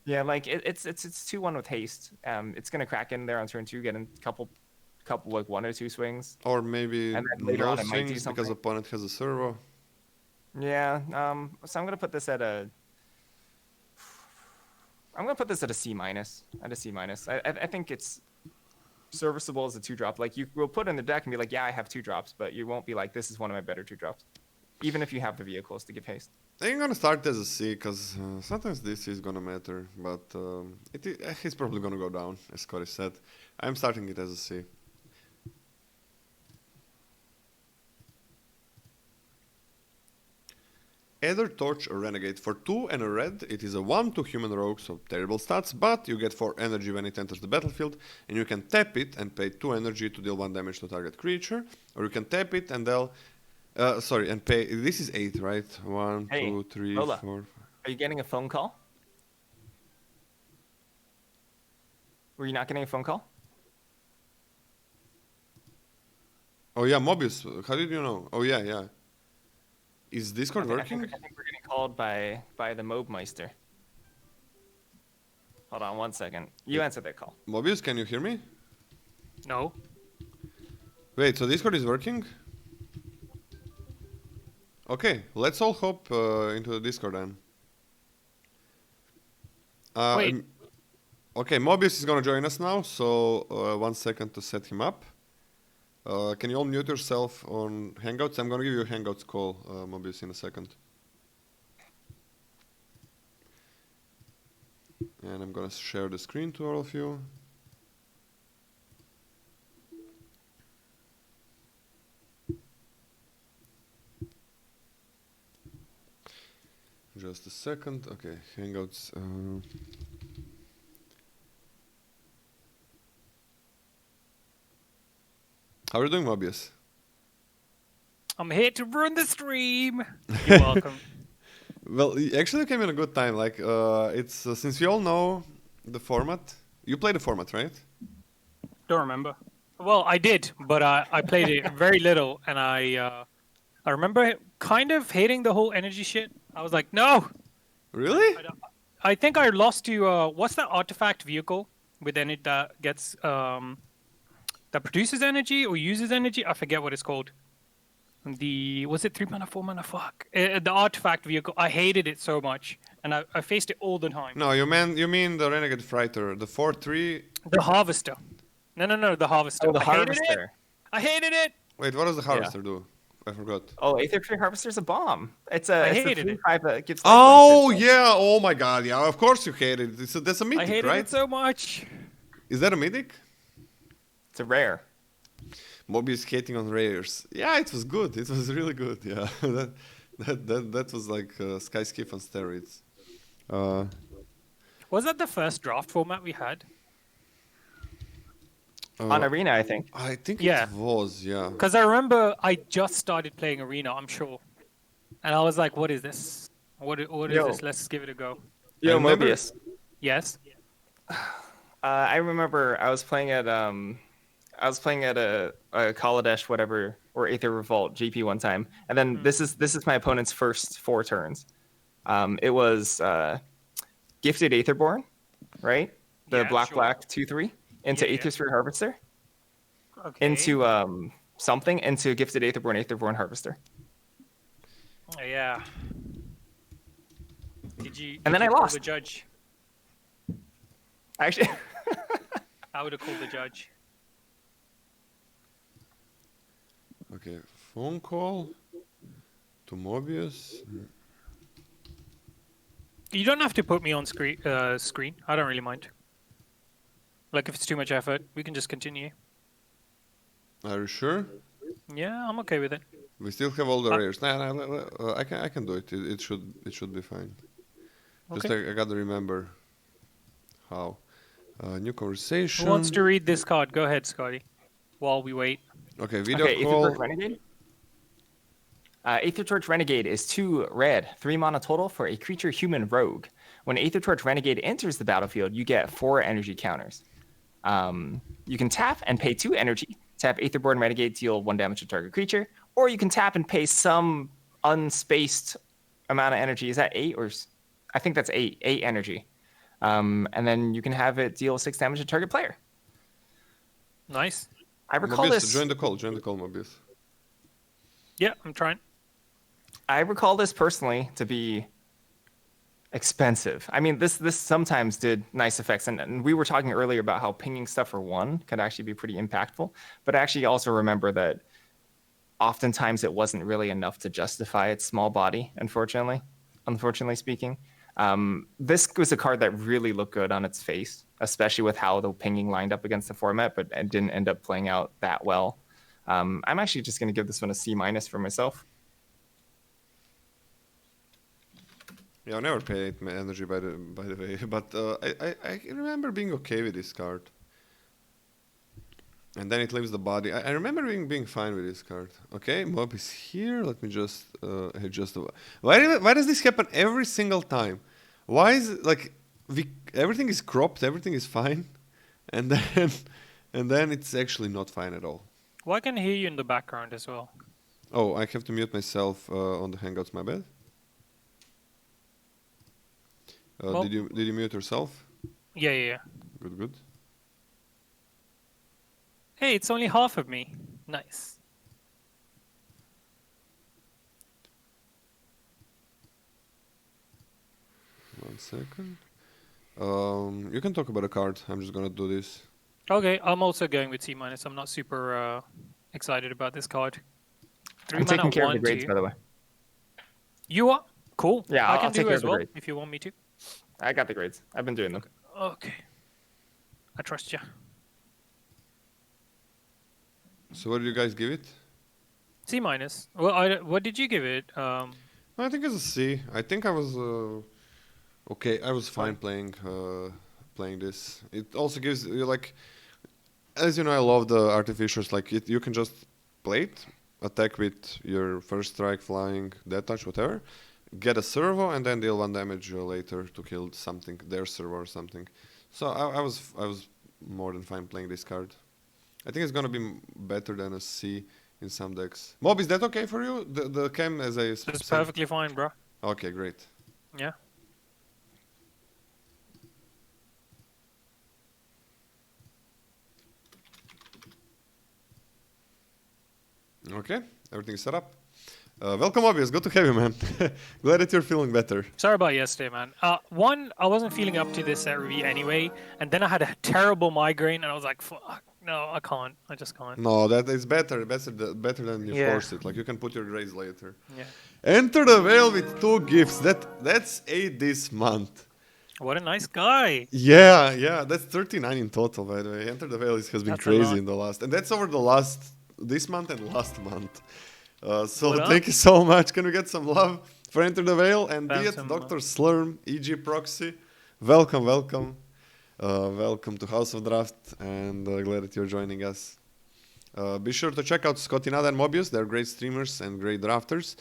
Yeah, like it's 2/1 with haste. It's gonna crack in there on turn 2, get in a couple like 1 or 2 swings. Or maybe and then later no on it might do swings something. because opponent has a servo. Yeah. So I'm gonna put this at a C-. At a C-. I think it's serviceable as a 2-drop. Like you will put in the deck and be like, yeah, I have 2-drops, but you won't be like, this is one of my better 2-drops, even if you have the vehicles to give haste. I'm gonna start as a C because sometimes this is gonna matter, but he's probably gonna go down, as Scotty said. I'm starting it as a C. Either Torch or Renegade. For 2 and a red, it is a 1/2 human rogue, so terrible stats, but you get 4 energy when it enters the battlefield, and you can tap it and pay 2 energy to deal 1 damage to target creature, or you can tap it and deal... and pay... This is 8, right? 1, Hey, 2, 3, Lola, 4... are you getting a phone call? Were you not getting a phone call? Oh yeah, Mobius, how did you know? Oh yeah. Is Discord working? I think we're getting called by the M0bieus. Hold on 1 second. You answer that call. Mobius, can you hear me? No. Wait, so Discord is working? Okay, let's all hop into the Discord then. Wait. Okay, Mobius is gonna join us now, so 1 second to set him up. Can you all mute yourself on Hangouts? I'm gonna give you a Hangouts call, Mobius, in a second. And I'm gonna share the screen to all of you. Just a second. Okay, Hangouts. How are you doing, Mobius? I'm here to run the stream. You're welcome. Well, actually, you came in a good time. Like, it's since we all know the format. You play the format, right? Don't remember. Well, I did, but I played it very little, and I remember kind of hating the whole energy shit. I was like, no. Really? I think I lost to what's that artifact vehicle with energy that gets that produces energy or uses energy? I forget what it's called. Was it 3 mana, 4 mana? Fuck. The artifact vehicle. I hated it so much, and I faced it all the time. No, you mean the Renegade Fighter, the 4/3. The Harvester. No, the Harvester. Oh, the I hated Harvester. it. I hated it. Wait, what does the Harvester do? I forgot. Oh, Aether Tree Harvester's a bomb. It's a hated it. 3/5 that gives. Oh yeah! Oh my God! Yeah, of course you hate it. That's a mythic, I hated right? it so much. Is that a mythic? It's a rare. Mobius hating on rares. Yeah, it was good. It was really good. Yeah, that was like Sky Skiff on steroids. Was that the first draft format we had? On Arena, I think. I think Yeah. it was. Yeah. Because I remember I just started playing Arena, I'm sure. And I was like, what is this? What is Yo. this? Let's give it a go. Yo, remember- Mobius. Yes? I remember I was playing at a Kaladesh whatever or Aether Revolt GP one time, and then this is my opponent's first 4 turns. It was Gifted Aetherborn, right? The Yeah, black sure. 2/3 into Yeah, yeah. Aether Sphere Harvester Okay. into something into Gifted Aetherborn Harvester. Oh, yeah. Did you? And then did I you call lost. the judge. Actually, I would have called the judge. Okay. Phone call to Mobius. You don't have to put me on screen. I don't really mind. Like if it's too much effort, we can just continue. Are you sure? Yeah, I'm okay with it. We still have all the rares. Nah, I can do it. It should be fine. Just Okay. I gotta remember how. New conversation. Who wants to read this card? Go ahead, Scotty. While we wait. Okay, video okay, Aether call. Torch Renegade. Aether Torch Renegade is 2 red, 3 mana total for a creature human rogue. When Aether Torch Renegade enters the battlefield, you get 4 energy counters. You can tap and pay 2 energy. Tap Aetherborn Renegade, deal 1 damage to target creature. Or you can tap and pay some unspaced amount of energy. Is that 8 or... I think that's 8 energy. And then you can have it deal 6 damage to target player. Nice. I recall Mobius, this. join the call, Mobius. Yeah, I'm trying. I recall this personally to be expensive. I mean, this sometimes did nice effects, and we were talking earlier about how pinging stuff for one could actually be pretty impactful. But I actually also remember that oftentimes it wasn't really enough to justify its small body. Unfortunately speaking, this was a card that really looked good on its face, especially with how the pinging lined up against the format, but it didn't end up playing out that well. I'm actually just going to give this one a C- for myself. Yeah, I never paid my energy by the way, but I remember being okay with this card. And then it leaves the body. I remember being fine with this card. Okay, mob is here. Let me just adjust the. Why does this happen every single time? Why is it like everything is cropped, everything is fine, and then and then it's actually not fine at all. Well, I can hear you in the background as well. Oh, I have to mute myself on the Hangouts. My bad. Well- did you mute yourself? Yeah. Good. Hey, it's only half of me. Nice. One second. You can talk about a card. I'm just gonna do this. Okay, I'm also going with C-. I'm not super excited about this card. I'm taking care of the grades, by the way. You are? Cool. Yeah, I I'll can take do care as of the well grades. if you want me to. I got the grades. I've been doing them. Okay. I trust you. So what do you guys give it? C-. Well, what did you give it? I think it's a C. I think I was okay. I was fine playing this. It also gives you like, as you know, I love the artificers. Like you can just play it, attack with your first strike, flying, death touch, whatever. Get a servo and then deal 1 damage later to kill something, their servo or something. So I was more than fine playing this card. I think it's gonna be better than a C in some decks. Mob, is that okay for you? The chem as a It's perfectly fine, bro. Okay, great. Yeah. Okay, everything is set up. Welcome, Mobieus. Good to have you, man. Glad that you're feeling better. Sorry about yesterday, man. One, I wasn't feeling up to this set review anyway, and then I had a terrible migraine, and I was like, fuck, no, I can't. I just can't. No, that is better than you Yeah. force it. Like you can put your grades later. Yeah. Enter the Veil with 2 gifts. That's 8 this month. What a nice guy. Yeah, that's 39 in total, by the way. Enter the Veil has been That's a crazy lot. in the last, and that's over this month and last month. So What up? thank you so much. Can we get some love for Enter the Veil and Bam, Diet, some Dr. Slurm, EG Proxy. Welcome. Welcome to House of Draft, and glad that you're joining us. Be sure to check out Scottynada and Mobieus. They're great streamers and great drafters.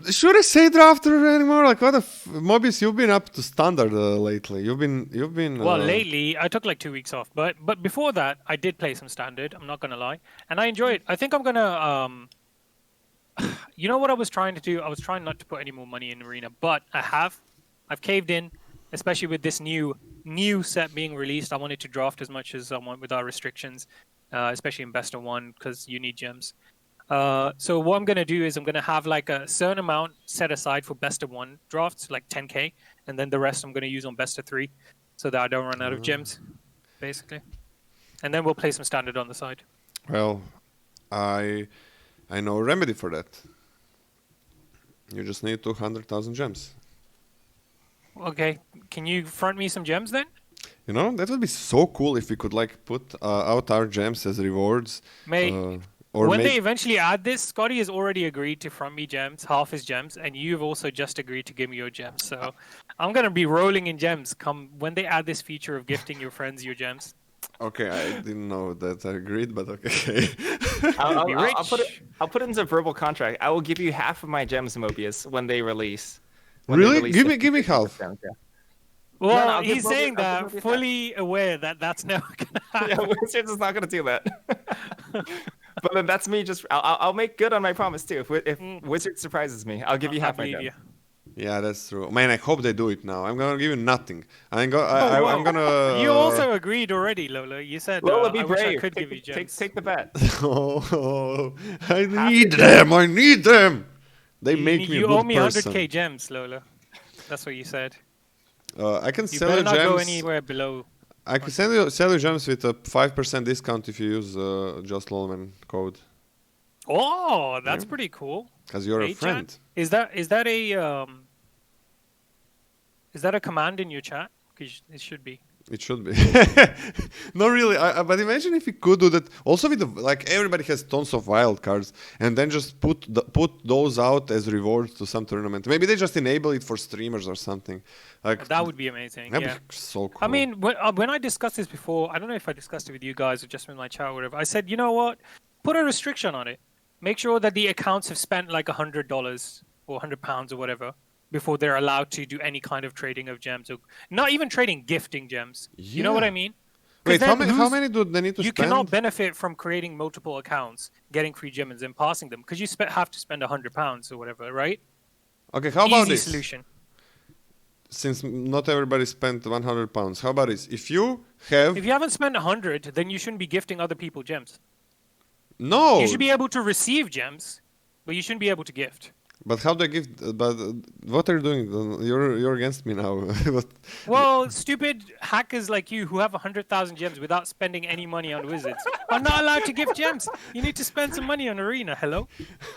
Should I say drafter anymore? Like, Mobius, you've been up to standard lately. You've been. Well, lately, I took like 2 weeks off, but before that, I did play some standard. I'm not gonna lie, and I enjoy it. I think I'm gonna you know what I was trying to do? I was trying not to put any more money in Arena, but I've caved in, especially with this new set being released. I wanted to draft as much as I want without restrictions, especially in best of one because you need gems. So what I'm gonna do is I'm gonna have like a certain amount set aside for best of one drafts, like 10k, and then the rest I'm gonna use on best of 3, so that I don't run out of gems, basically. And then we'll play some standard on the side. Well, I know a remedy for that. You just need 200,000 gems. Okay, can you front me some gems then? You know, that would be so cool if we could like put out our gems as rewards. Mate, Or when make- they eventually add this, Scotty has already agreed to front me gems, half his gems, and you've also just agreed to give me your gems. So I'm gonna be rolling in gems come when they add this feature of gifting your friends your gems. Okay, I didn't know that I agreed, but okay. I'll put it into a verbal contract. I will give you half of my gems, Mobius, when they release. Really? Give me half. Gems, yeah. Well, I'll give he's Mobius- saying I'll that give Mobius fully aware that that's never gonna happen. Yeah, Wizards is not going to do that. But then that's me. Just I'll make good on my promise too. If Wizard surprises me, I'll give you half my believe gems. Yeah, that's true. Man, I hope they do it now. I'm gonna give you nothing. I'm gonna. You also agreed already, Lola. You said Lola, be I wish I brave. could give you gems. Take the bet. Oh, I need them. They make me a You good owe me person. 100k gems, Lola. That's what you said. I can You sell better you not go gems. anywhere below. I can sell you gems with a 5% discount if you use Justlolaman code. Oh, that's Yeah. pretty cool. Because you're a Hey, friend. chat? Is that a command in your chat? 'Cause it should be. It should be. Not really. But imagine if we could do that. Also, with like everybody has tons of wild cards, and then just put those out as rewards to some tournament. Maybe they just enable it for streamers or something. Like That would be amazing. that'd Yeah. be so cool. I mean, when I discussed this before, I don't know if I discussed it with you guys or just in my chat or whatever. I said, you know what? Put a restriction on it. Make sure that the accounts have spent like $100 or £100 or whatever before they're allowed to do any kind of trading of gems, or not even trading, gifting gems. You know what I Yeah. mean? 'Cause Wait, then how many do they need to you spend? cannot benefit from creating multiple accounts, getting free gems, and passing them because you have to spend £100 or whatever, right? Okay, how about Easy this? solution. Since not everybody spent £100, how about this? If you have If you haven't spent 100, then you shouldn't be gifting other people gems. no, You should be able to receive gems, but you shouldn't be able to gift. but how do I give? But what are you doing? You're against me now. But Well, stupid hackers like you who have 100,000 gems without spending any money on wizards are not allowed to give gems. You need to spend some money on arena. Hello?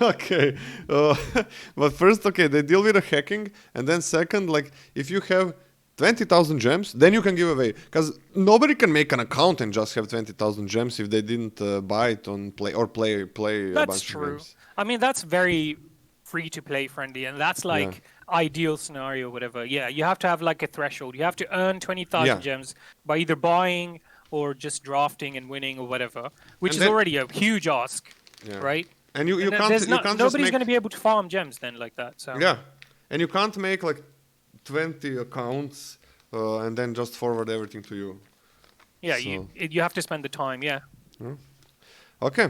okay, but first, okay, they deal with the hacking, and then second, like if you have 20,000 gems, then you can give away. Because nobody can make an account and just have 20,000 gems if they didn't buy it on play a That's bunch of true. games. I mean, that's very free to play friendly, and that's like ideal scenario, whatever. Yeah, you have to have like a threshold. You have to earn 20,000 Yeah. gems by either buying or just drafting and winning or whatever, which And is then- already a huge ask, Yeah. right? And you And can't there's you can't just nobody's make going to be able to farm gems then like that. So yeah, and you can't make like 20 accounts and then just forward everything to you. yeah, So- you have to spend the time. Yeah. Okay,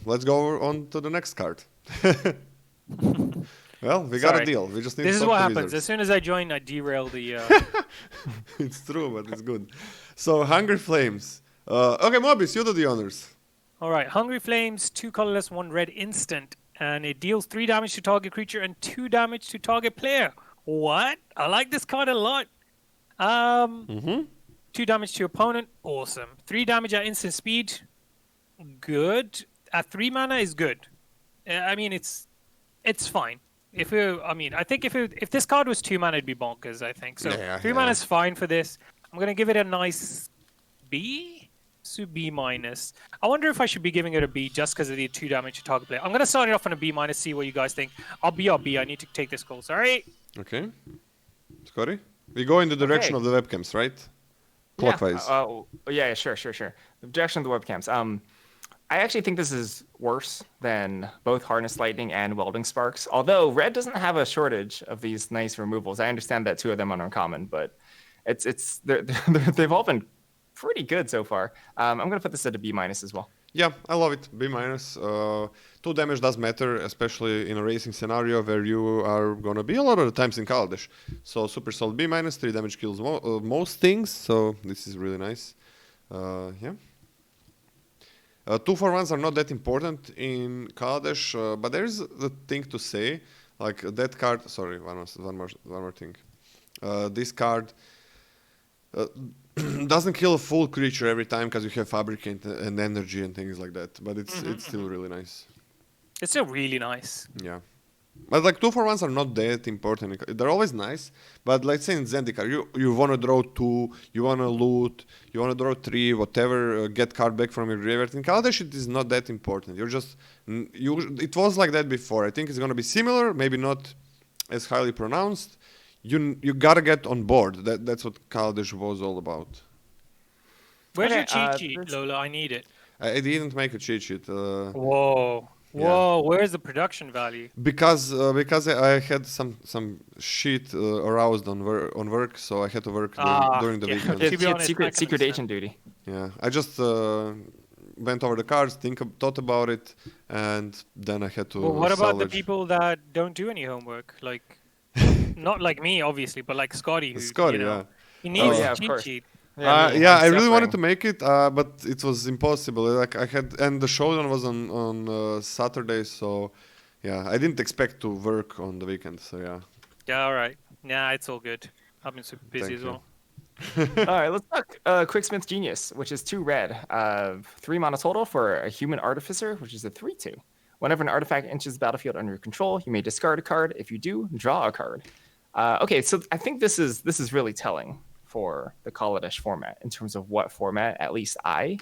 let's go on to the next card. Well, we got a Sorry. deal. We just need This to is talk what to happens. wizards. As soon as I join, I derail the. It's true, but it's good. So, Hungry Flames. Okay, Mobieus, you do the honors. All right, Hungry Flames, 2 colorless, 1 red instant, and it deals 3 damage to target creature and 2 damage to target player. What? I like this card a lot. 2 damage to opponent, awesome. 3 damage at instant speed, good. At 3 mana is good. I mean, it's fine. I think if this card was 2 mana, it'd be bonkers. I think so. Yeah, 3 mana is fine for this. I'm gonna give it a nice B. So B minus. I wonder if I should be giving it a B just because of the 2 damage to target player. I'm gonna start it off on a B minus. See what you guys think. I'll B. I need to take this call. Sorry. Okay. Scotty? We go in the direction of the webcams, right? Clockwise. Yeah, sure. The direction of the webcams. I actually think this is worse than both Harness Lightning and Welding Sparks. Although Red doesn't have a shortage of these nice removals. I understand that 2 of them are uncommon, but they've all been pretty good so far. I'm gonna put this at a B minus as well. Yeah, I love it. B minus. 2 damage does matter, especially in a racing scenario where you are gonna be a lot of the times in Kaladesh. So super solid B minus. 3 damage kills most things. So this is really nice. Yeah. 2-for-1s are not that important in Kaladesh, but there's the thing to say, like that card. Sorry, one more thing. This card doesn't kill a full creature every time because you have fabricant and energy and things like that. But it's still really nice. It's still really nice. Yeah. But like 2-for-1s are not that important. They're always nice. But let's say in Zendikar, you want to draw 2, you want to loot, you want to draw 3, whatever, get card back from your graveyard. In Kaladesh, it is not that important. You're just it was like that before. I think it's going to be similar, maybe not as highly pronounced. You gotta get on board. That's what Kaladesh was all about. Where's Okay, your cheat sheet, this- Lola? I need it. I didn't make a cheat sheet. Whoa. Where's the production value? Because I had some shit aroused on work, so I had to work during the weekend. To be honest, I can Secret understand. agent duty. Yeah, I just went over the cards, thought about it, and then I had to. Well, what about the salvage. people that don't do any homework? Like, not like me, obviously, but like Scotty. Who, Scotty, you know, yeah. He needs yeah, a of cheat course. sheet. Yeah, I really wanted to suffering. make it, but it was impossible. Like I had, and the showdown was on Saturday, so yeah, I didn't expect to work on the weekend. So yeah. Yeah, all right. Nah, it's all good. I've been super busy Thank as you. well. All right, let's talk Quicksmith Genius, which is 2 red, 3 mana total for a Human Artificer, which is a 3/2. Whenever an artifact enters the battlefield under your control, you may discard a card. If you do, draw a card. Okay, so I think this is really telling for the Kaladesh format in terms of what format at least I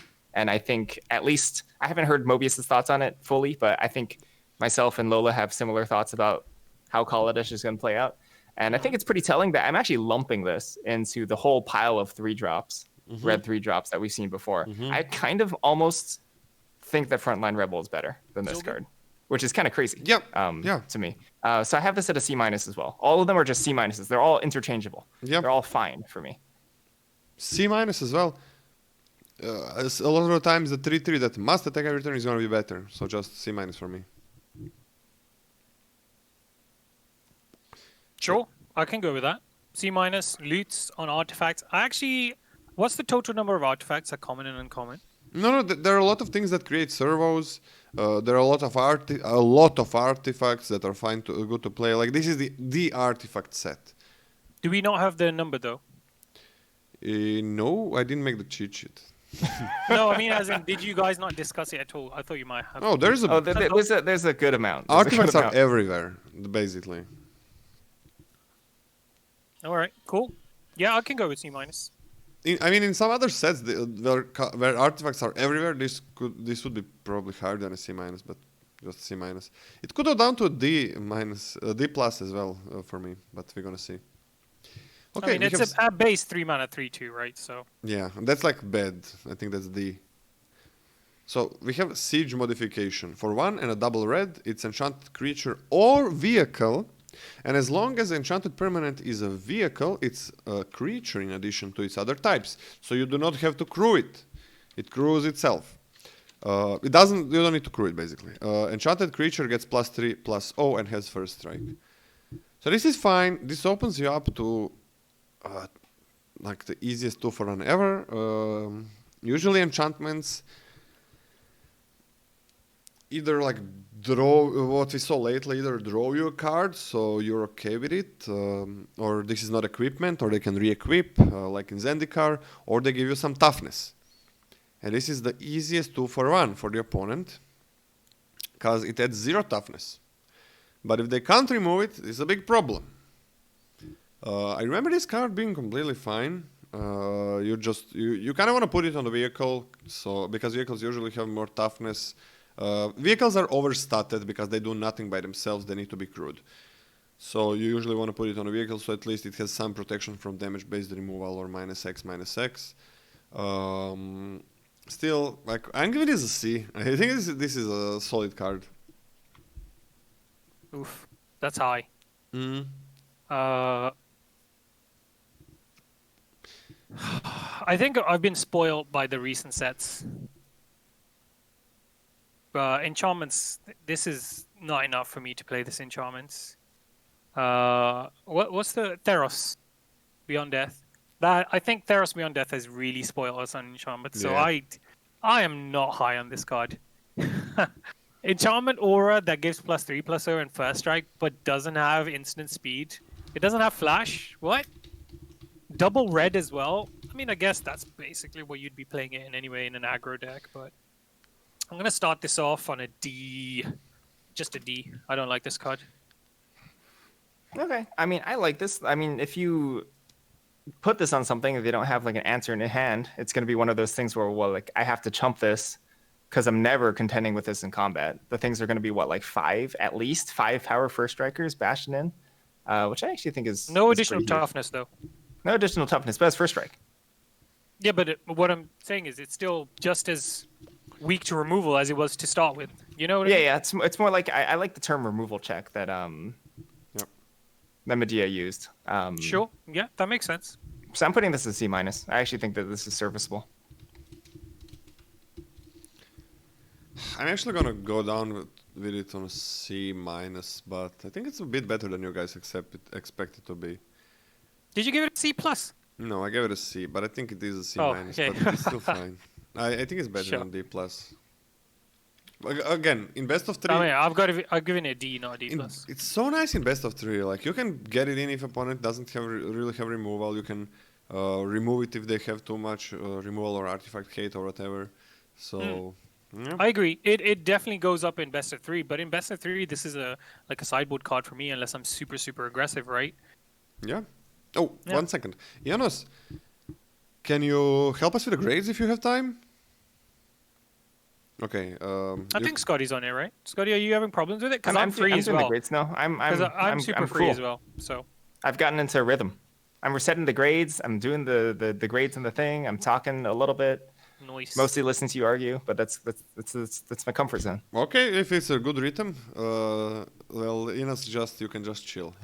think at least I haven't heard Mobius' thoughts on it fully, but I think myself and Lola have similar thoughts about how Kaladesh is going to play out. And I think it's pretty telling that I'm actually lumping this into the whole pile of 3-drops, red 3-drops that we've seen before. I kind of almost think that Frontline Rebel is better than this card, which is kind of crazy Yep. to me. So I have this at a C- as well. All of them are just C minuses. They're all interchangeable. Yep. They're all fine for me. C- as well. A lot of the times the 3/3 that must attack every turn is going to be better. So just C- for me. Sure, I can go with that. C minus loots on artifacts. What's the total number of artifacts? Are common and uncommon? No, there are a lot of things that create servos. There are a lot of artifacts that are fine to good to play. Like this is the artifact set. Do we not have the number though? No, I didn't make the cheat sheet. No, I mean, as in, did you guys not discuss it at all? I thought you might have. Oh, there's a There's a good amount. There's a good artifacts are amount. everywhere, basically. All right, cool. Yeah, I can go with C minus. In some other sets where artifacts are everywhere, this would be probably higher than a C-, but just C-. It could go down to a D-, D+ as well for me, but we're gonna see. Okay, I mean, it's a base 3 mana 3/2, right? So yeah, that's like bad. I think that's D. So we have siege modification for 1 and a double red. It's enchanted creature or vehicle. And as long as enchanted permanent is a vehicle, it's a creature in addition to its other types. So you do not have to crew it. It crews itself. You don't need to crew it, basically. Enchanted creature gets +3/+0 and has first strike. So this is fine. This opens you up to like the easiest 2-for-1 ever. Usually enchantments either like draw, what we saw lately, either draw you a card, so you're okay with it, or this is not equipment, or they can re-equip, like in Zendikar, or they give you some toughness. And this is the easiest 2-for-1 for the opponent, because it adds 0 toughness. But if they can't remove it, it's a big problem. I remember this card being completely fine. You kind of want to put it on the vehicle, so because vehicles usually have more toughness. Vehicles are overstated because they do nothing by themselves, they need to be crewed. So you usually want to put it on a vehicle so at least it has some protection from damage-based removal or -X/-X. Still, like, I'm giving this a C. I think this is a solid card. oof, that's high. Mm. I think I've been spoiled by the recent sets. Enchantments. This is not enough for me to play this enchantments. What's the Theros Beyond Death? I think Theros Beyond Death has really spoiled us on enchantment. So Yeah. I am not high on this card. Enchantment Aura that gives +3/+0 and first strike, but doesn't have instant speed. It doesn't have flash. What? Double red as well. I mean, I guess that's basically what you'd be playing it in anyway in an aggro deck, but I'm gonna start this off on a D. Just a D. I don't like this card. Okay. I mean, I like this. I mean, if you put this on something, if they don't have like an answer in hand, it's going to be one of those things where, well, like I have to chump this because I'm never contending with this in combat. The things are going to be like 5, at least 5 power first strikers bashing in, which I actually think is No is additional pretty huge. toughness though. No additional toughness, but it's first strike. Yeah, but what I'm saying is it's still just as weak to removal as it was to start with. You know what I mean? Yeah. It's more like I like the term removal check that that Medea used. Sure. Yeah, that makes sense. So I'm putting this as C-. I actually think that this is serviceable. I'm actually gonna go down with it on a C-, but I think it's a bit better than you guys expect it to be. Did you give it a C+? No, I gave it a C, but I think it is a C-, Oh, okay. but it's still fine. I think it's better Sure. than D+. Again, in best of three, I mean, I've given it a D, not a D plus. it's so nice in best of three. Like you can get it in if opponent doesn't have really have removal. You can remove it if they have too much removal or artifact hate or whatever. So yeah. I agree. It definitely goes up in best of three, but in best of three, this is a sideboard card for me unless I'm super aggressive, right? Yeah. Oh, Yeah. 1 second. Janos, can you help us with the grades if you have time? Okay. I think Scotty's on it, right? Scotty, are you having problems with it? Because I'm free I'm as doing the well. grades now. Because I'm super free cool. as well. So I've gotten into a rhythm. I'm resetting the grades. I'm doing the grades and the thing. I'm talking a little bit. nice. Mostly listening to you argue, but that's my comfort zone. Okay, if it's a good rhythm, well, Inas you can just chill.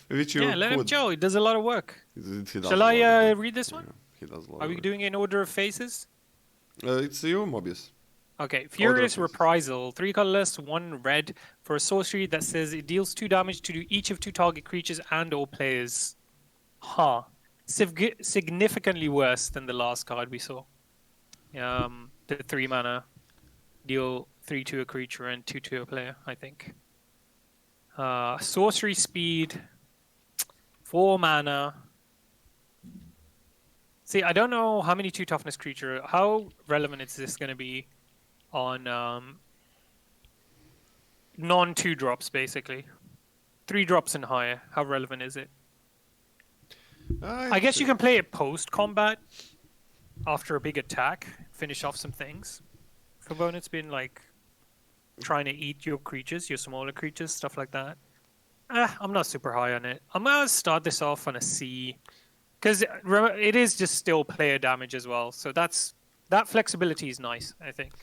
Which you Yeah, let him could. chill. He does a lot of work. He does Shall a lot I of work. read this one? Yeah, he does a lot Are of we work. doing it in order of faces? It's you, Mobius. Okay, Furious faces. Reprisal, 3 colorless, 1 red, for a sorcery that says it deals 2 damage to each of 2 target creatures and/or players. Huh. Significantly worse than the last card we saw. The 3 mana, deal 3 to a creature and 2 to a player, I think. Sorcery speed, 4 mana. See, I don't know how many 2 toughness creature. How relevant is this going to be on non-2 drops, basically? 3 drops and higher. How relevant is it? I guess you can play it post-combat after a big attack, finish off some things. If opponent's been like trying to eat your creatures, your smaller creatures, stuff like that. I'm not super high on it. I'm gonna start this off on a C, because it is just still player damage as well. So that flexibility is nice, I think.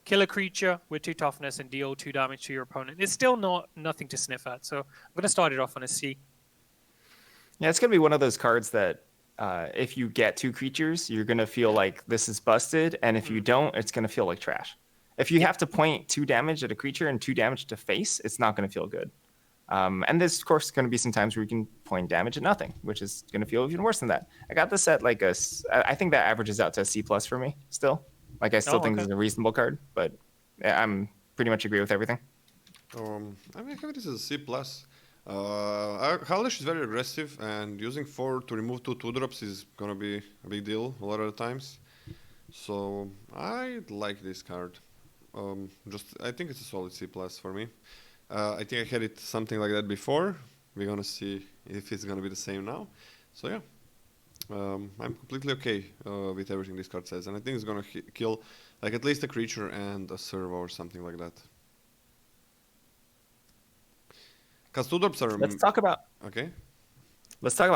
Kill a creature with 2 toughness and deal 2 damage to your opponent. It's still nothing to sniff at. So I'm gonna start it off on a C. Yeah, it's gonna be one of those cards that if you get 2 creatures, you're gonna feel like this is busted, and if you don't, it's gonna feel like trash. If you have to point 2 damage at a creature and 2 damage to face, it's not gonna feel good. And there's of course going to be some times where you can point damage at nothing, which is going to feel even worse than that. I got this at like I think that averages out to a C+ for me still. Like I still think this is a reasonable card, but I'm pretty much agree with everything. I mean, I have this as a C+. Kaladesh is very aggressive, and using 4 to remove 2 2-drops is going to be a big deal a lot of the times. So I like this card. I think it's a solid C+ for me. I think I had it something like that before. We're gonna see if it's gonna be the same now. So yeah, I'm completely okay with everything this card says, and I think it's gonna kill like at least a creature and a servo or something like that. Because 2-drops are. Let's talk about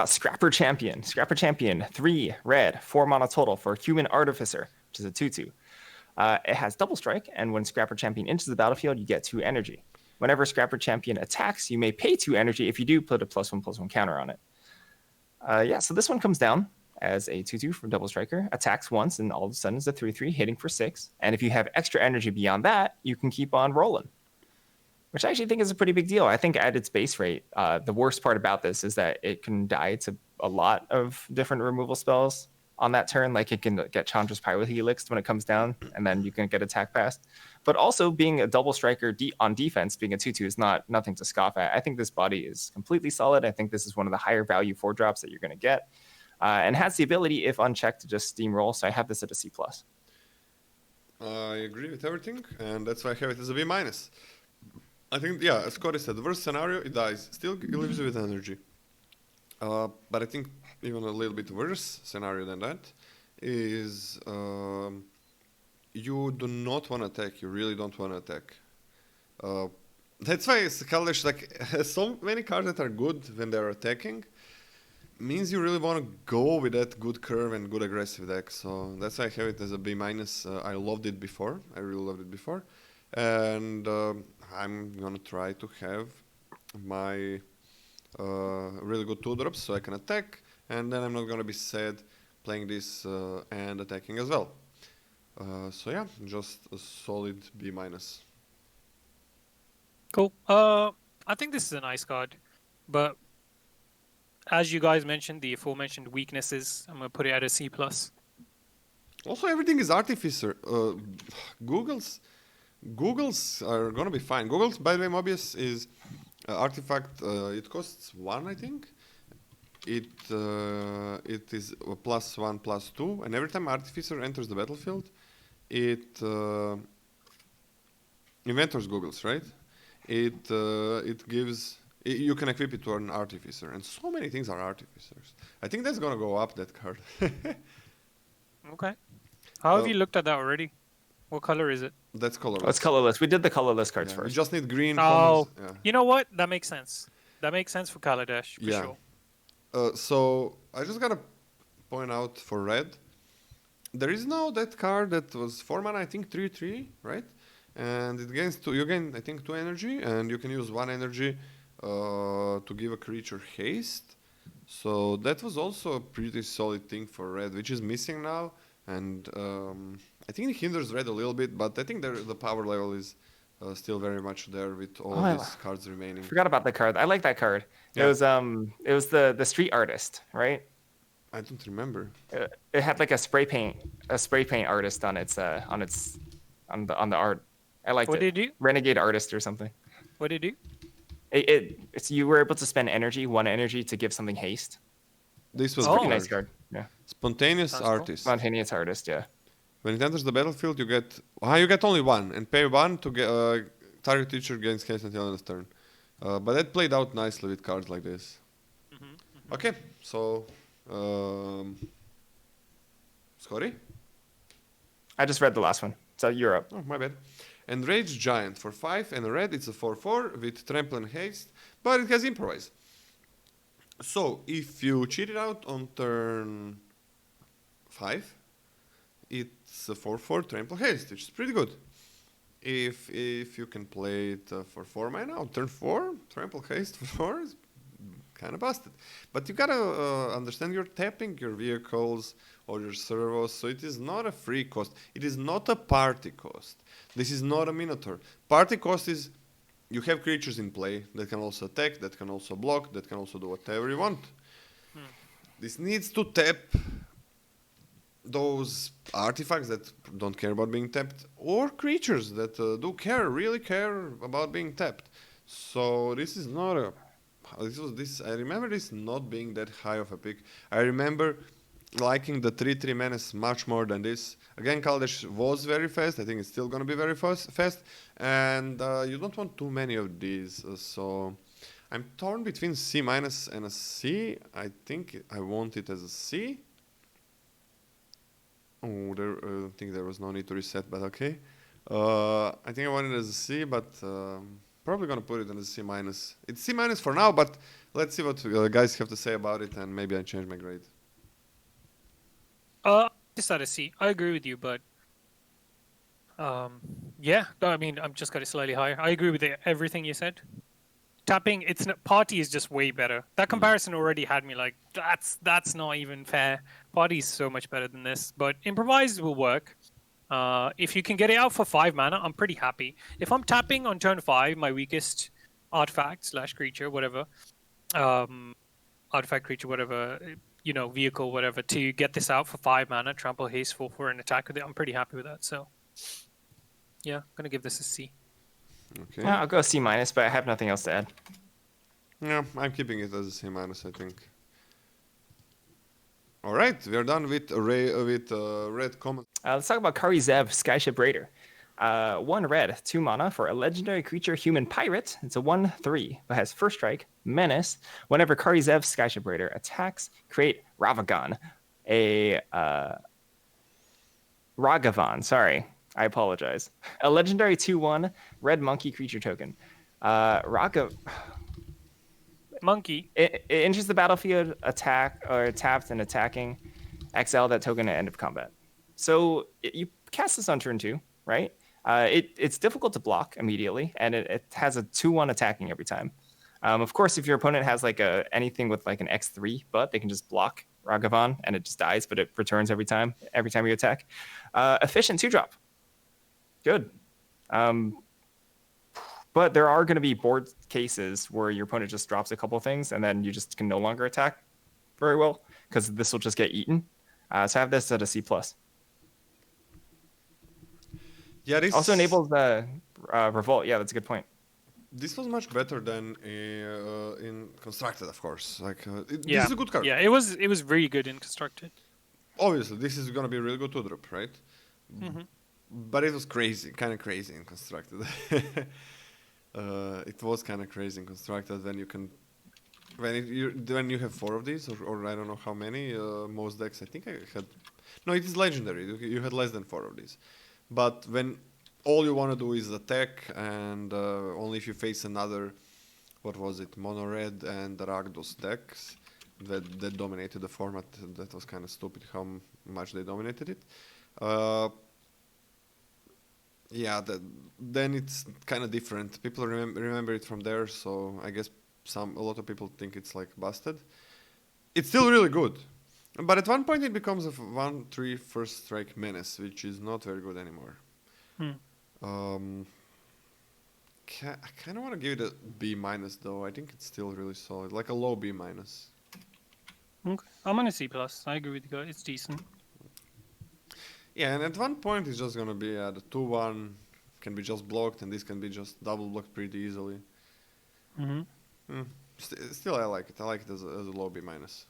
Scrapper Champion. Scrapper Champion, 3 red, 4 mana total for Human Artificer, which is a 2/2. It has double strike, and when Scrapper Champion enters the battlefield, you get 2 energy. Whenever Scrapper Champion attacks, you may pay 2 energy. If you do, put a +1/+1 counter on it. So this one comes down as a 2/2 from Double Striker, attacks once, and all of a sudden is a 3/3, hitting for 6. And if you have extra energy beyond that, you can keep on rolling, which I actually think is a pretty big deal. I think at its base rate, the worst part about this is that it can die to a lot of different removal spells on that turn. Like it can get Chandra's Pyro Helixed when it comes down, and then you can get attack passed. But also being a double striker on defense, being a 2/2 is nothing to scoff at. I think this body is completely solid. I think this is one of the higher value 4-drops that you're going to get, and has the ability, if unchecked, to just steamroll. So I have this at a C+. I agree with everything, and that's why I have it as a B-. I think, yeah, as Scotty said, the worst scenario, it dies. Still, it leaves you with energy. But I think even a little bit worse scenario than that is you do not want to attack. You really don't want to attack. That's why Kaladesh has so many cards that are good when they're attacking. Means you really want to go with that good curve and good aggressive deck. So that's why I have it as a B-. I loved it before. I really loved it before. And I'm going to try to have my really good 2-drops so I can attack, and then I'm not gonna be sad playing this and attacking as well. So yeah, just a solid B-. Cool. I think this is a nice card, but as you guys mentioned, the aforementioned weaknesses, I'm gonna put it at a C+. Also, everything is artificer. Google's are gonna be fine. Google's, by the way, Mobius is artifact. It costs 1, I think. It is a +1, +2, and every time artificer enters the battlefield, it inventors Google's, right? It gives. You can equip it to an artificer, and so many things are artificers. I think that's gonna go up, that card. Okay. How have you looked at that already? What color is it? That's colorless. Oh, it's colorless. We did the colorless cards Yeah, you first. just need green. Oh, commons. Yeah. you know what? That makes sense. That makes sense for Kaladesh, for Yeah. sure. So I just gotta point out for red, there is now that card that was 4 mana, I think 3/3, right? And it gains two. You gain, I think, 2 energy, and you can use 1 energy to give a creature haste. So that was also a pretty solid thing for red, which is missing now, and I think it hinders red a little bit, but I think the power level is still very much there with all these cards remaining. Forgot about the card. I like that card. Yeah. It was the street artist, right? I don't remember. It had like a spray paint artist on the art. I liked What it. did it do? Renegade artist or something. What did it do? It's you were able to spend one energy to give something haste. This was Pretty the nice card. Yeah. Spontaneous Sounds cool. artist. Spontaneous artist. Yeah. When it enters the battlefield, you get only 1, and pay 1 to get target creature gains haste until end of turn. But that played out nicely with cards like this. Okay, so Scotty? I just read the last one. So you're up. Oh, my bad. Enraged Giant for 5 and a red. It's a 4/4 with trample and haste, but it has improvise. So if you cheat it out on turn 5, it's a 4/4 trample haste, which is pretty good. If you can play it for 4 mana on turn 4, trample haste for 4 is kind of busted. But you gotta understand you're tapping your vehicles or your servos, so it is not a free cost. It is not a party cost. This is not a Minotaur. Party cost is you have creatures in play that can also attack, that can also block, that can also do whatever you want. This needs to tap those artifacts that don't care about being tapped, or creatures that really care about being tapped. So this is not a. I remember this not being that high of a pick. I remember liking the 3/3 menace much more than this. Again, Kaladesh was very fast. I think it's still gonna be very fast, and you don't want too many of these. So I'm torn between C- and a C. I think I want it as a C. Oh, I think there was no need to reset, but okay. I think I want it as a C, but probably gonna put it as a C-. It's C- for now, but let's see what the guys have to say about it, and maybe I change my grade. Just at a C. I agree with you, but yeah. I mean, I'm just got it slightly higher. I agree with everything you said. Tapping, party is just way better. That comparison already had me like, that's not even fair. Party is so much better than this, but improvise will work. If you can get it out for 5 mana, I'm pretty happy. If I'm tapping on turn 5, my weakest artifact / creature, whatever, artifact, creature, whatever, vehicle, whatever, to get this out for 5 mana, trample, haste, for an attack with it, I'm pretty happy with that. So, yeah, I'm gonna give this a C. Okay. Yeah, I'll go C-, but I have nothing else to add. Yeah, I'm keeping it as a C-, I think. All right, we are done with red common. Let's talk about Kari Zev, Skyship Raider. 1 red, 2 mana for a legendary creature, human pirate. It's a 1/3 that has first strike, menace. Whenever Kari Zev, Skyship Raider attacks, create Ravagon. Ragavan, sorry. I apologize. A legendary 2/1 red monkey creature token. Monkey. It enters the battlefield, tapped and attacking. Exile that token at end of combat. So you cast this on turn 2, right? It's difficult to block immediately, and it has a 2/1 attacking every time. Of course, if your opponent has like anything with like an X3, but they can just block Ragavan and it just dies, but it returns every time you attack. Efficient 2-drop. Good. But there are going to be board cases where your opponent just drops a couple things and then you just can no longer attack very well because this will just get eaten. So I have this at a C+. Yeah, this Also enables the revolt. Yeah, that's a good point. this was much better than in constructed, of course. Like this Yeah, is a good card. yeah, it was very good in constructed. Obviously, this is gonna be a really good 2-drop, right? Hmm. But it was crazy, kind of crazy in constructed. It was kind of crazy in constructed when you can, when you have 4 of these, or I don't know how many. Most decks, I think I had. No, it is legendary. You had less than 4 of these, but when all you want to do is attack, and only if you face another, what was it, mono red and Rakdos decks that dominated the format. That was kind of stupid how much they dominated it. Yeah, then it's kind of different. People remember it from there, so I guess a lot of people think it's like busted. It's still really good, but at one point it becomes a 1/3 first strike menace, which is not very good anymore. Hmm. I kind of want to give it a B minus though. I think it's still really solid, like a low B minus. Okay. I'm on a C plus. I agree with you guys. It's decent. Yeah, and at one point it's just gonna be the 2/1 can be just blocked, and this can be just double blocked pretty easily. Hmm. Still, I like it. I like it as a low B minus.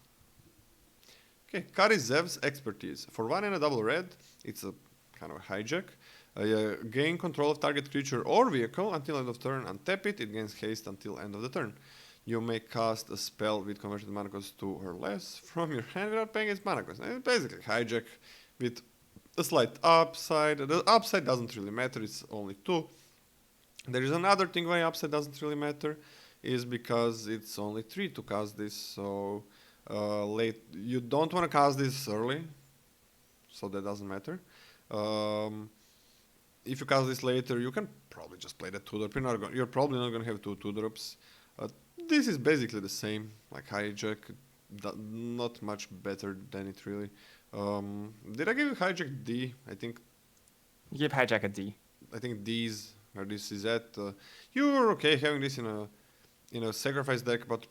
Okay, Kari Zev's expertise. For 1 and a double red, it's a kind of a hijack. Gain control of target creature or vehicle until end of turn. Untap it. It gains haste until end of the turn. You may cast a spell with converted mana cost 2 or less from your hand without paying its mana cost. And it's basically hijack with a slight upside. The upside doesn't really matter. It's only 2. There is another thing why upside doesn't really matter, is because it's only 3 to cast this. So late, you don't want to cast this early, so that doesn't matter. If you cast this later, you can probably just play the 2-drop. You're probably not going to have 2 2-drops. This is basically the same, like hijack, not much better than it really. Did I give hijack D? I think You give hijack a D. I think D's where this is at. You're okay having this in a sacrifice deck, but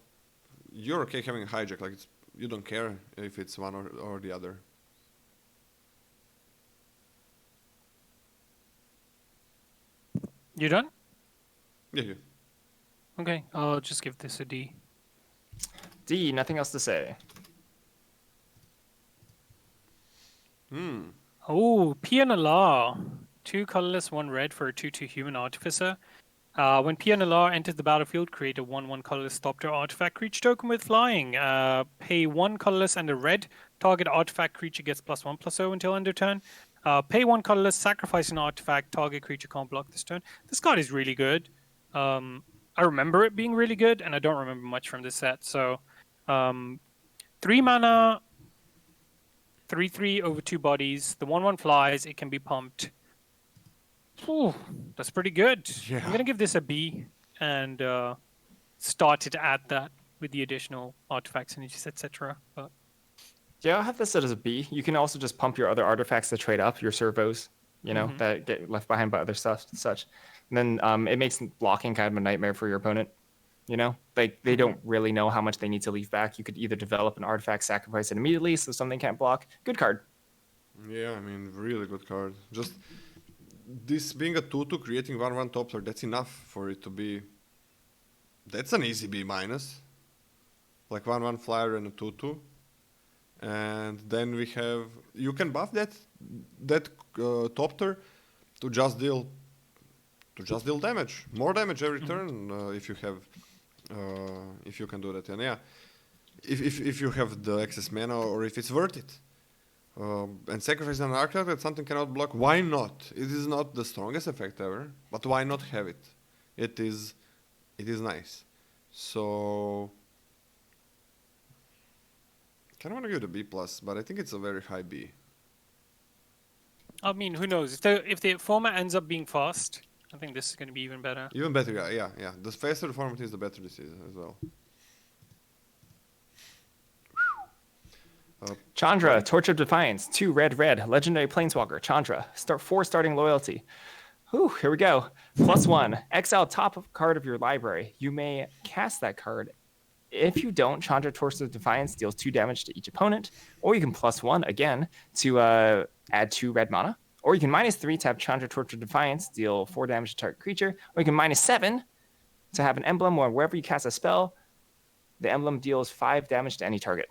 you're okay having a hijack. Like you don't care if it's one or the other. You done? Yeah. Okay, I'll just give this a D. D, nothing else to say. Oh, PNLR. 2 colorless, 1 red for a 2/2 human artificer. When PNLR enters the battlefield, create a 1/1 colorless stop-to artifact creature token with flying. Pay 1 colorless and a red. Target artifact creature gets +1/+0 until end of turn. Pay 1 colorless, sacrifice an artifact. Target creature can't block this turn. This card is really good. I remember it being really good, and I don't remember much from this set. So, 3 mana, 3/3 over 2 bodies. The 1/1 flies. It can be pumped. Ooh, that's pretty good. Yeah. I'm gonna give this a B, and started to add that with the additional artifacts, synergies, etc. But Yeah, I'll have this set as a B. You can also just pump your other artifacts to trade up, your servos, that get left behind by other stuff, such. And then it makes blocking kind of a nightmare for your opponent. They don't really know how much they need to leave back. You could either develop an artifact, sacrifice it immediately so something can't block. Good card. Yeah, I mean, really good card. Just this being a 2/2, creating 1/1 toppler, that's enough for it to be. That's an easy B minus. Like 1/1 flyer and a 2/2. And then we have, you can buff that topter to just deal damage, more damage every turn if you have, if you can do that. And yeah, if you have the excess mana or if it's worth it. And sacrifice an artifact that something cannot block. Why not? It is not the strongest effect ever, but why not have it? It is nice. So kind of want to give it a B plus, but I think it's a very high B. I mean, who knows? If the format ends up being fast, I think this is going to be even better. Even better, yeah. The faster the format is, the better this is as well. Chandra, Torch of Defiance, 2 red, legendary planeswalker, Chandra, 4 starting loyalty. Whew, here we go. +1, exile top card of your library. You may cast that card. If you don't, Chandra, Torch of Defiance deals 2 damage to each opponent, or you can +1 again to add 2 red mana, Or you can -3 to have Chandra Torture Defiance, deal 4 damage to target creature. Or you can -7 to have an emblem where wherever you cast a spell, the emblem deals 5 damage to any target.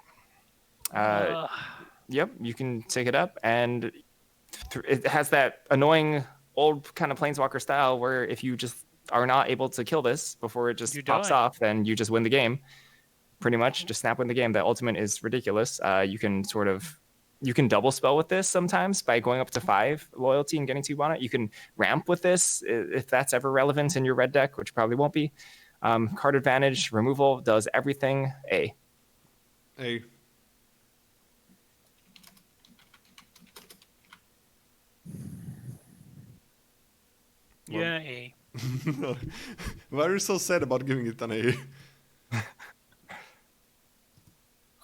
Yep, you can take it up, and it has that annoying old kind of Planeswalker style where if you just are not able to kill this before it just pops off, then you just win the game. Pretty much, just snap win the game. The ultimate is ridiculous. You can double spell with this sometimes by going up to 5 loyalty and getting 2 mana. You can ramp with this if that's ever relevant in your red deck, which probably won't be. Card advantage, removal, does everything. A. Yeah, A. Why are you so sad about giving it an A?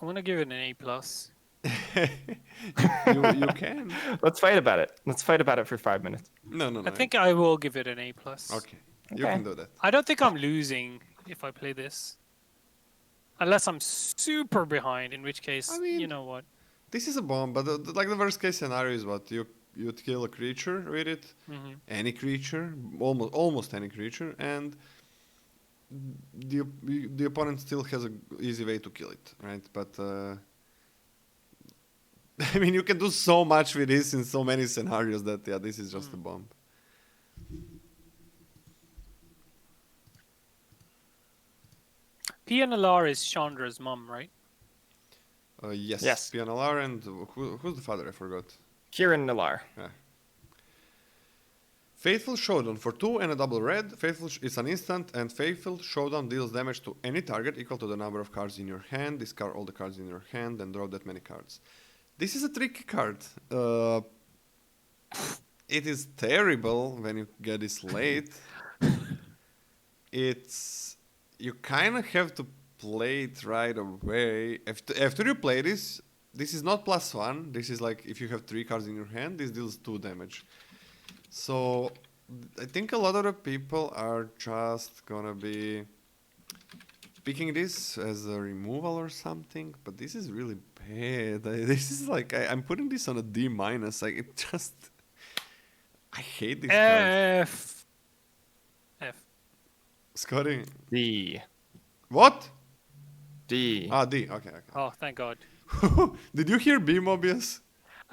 I want to give it an A+. plus. you can. Let's fight about it. Let's fight about it for 5 minutes. No. I think I will give it an A+. plus. Okay, you can do that. I don't think I'm losing if I play this. Unless I'm super behind, in which case, I mean, you know what. This is a bomb, but the worst case scenario is what you'd kill a creature with it, any creature, almost any creature, and the opponent still has an easy way to kill it, right? But I mean, you can do so much with this in so many scenarios that this is just a bomb. PNLR is Chandra's mom, right? Yes. PNLR and who's the father? I forgot. Kieran Nalaar. Yeah. Faithful Showdown for 2 and a double red. It's an instant, and Faithful Showdown deals damage to any target equal to the number of cards in your hand. Discard all the cards in your hand and draw that many cards. This is a tricky card. It is terrible when you get this late. You kind of have to play it right away. After you play this is not +1. This is like if you have 3 cards in your hand, this deals 2 damage. So I think a lot of the people are just gonna be picking this as a removal or something, but this is really bad. This is like I'm putting this on a D-. Like it just, I hate this card. F. Scotty. D. What? D. D. Okay. Oh, thank God. Did you hear M0bieus?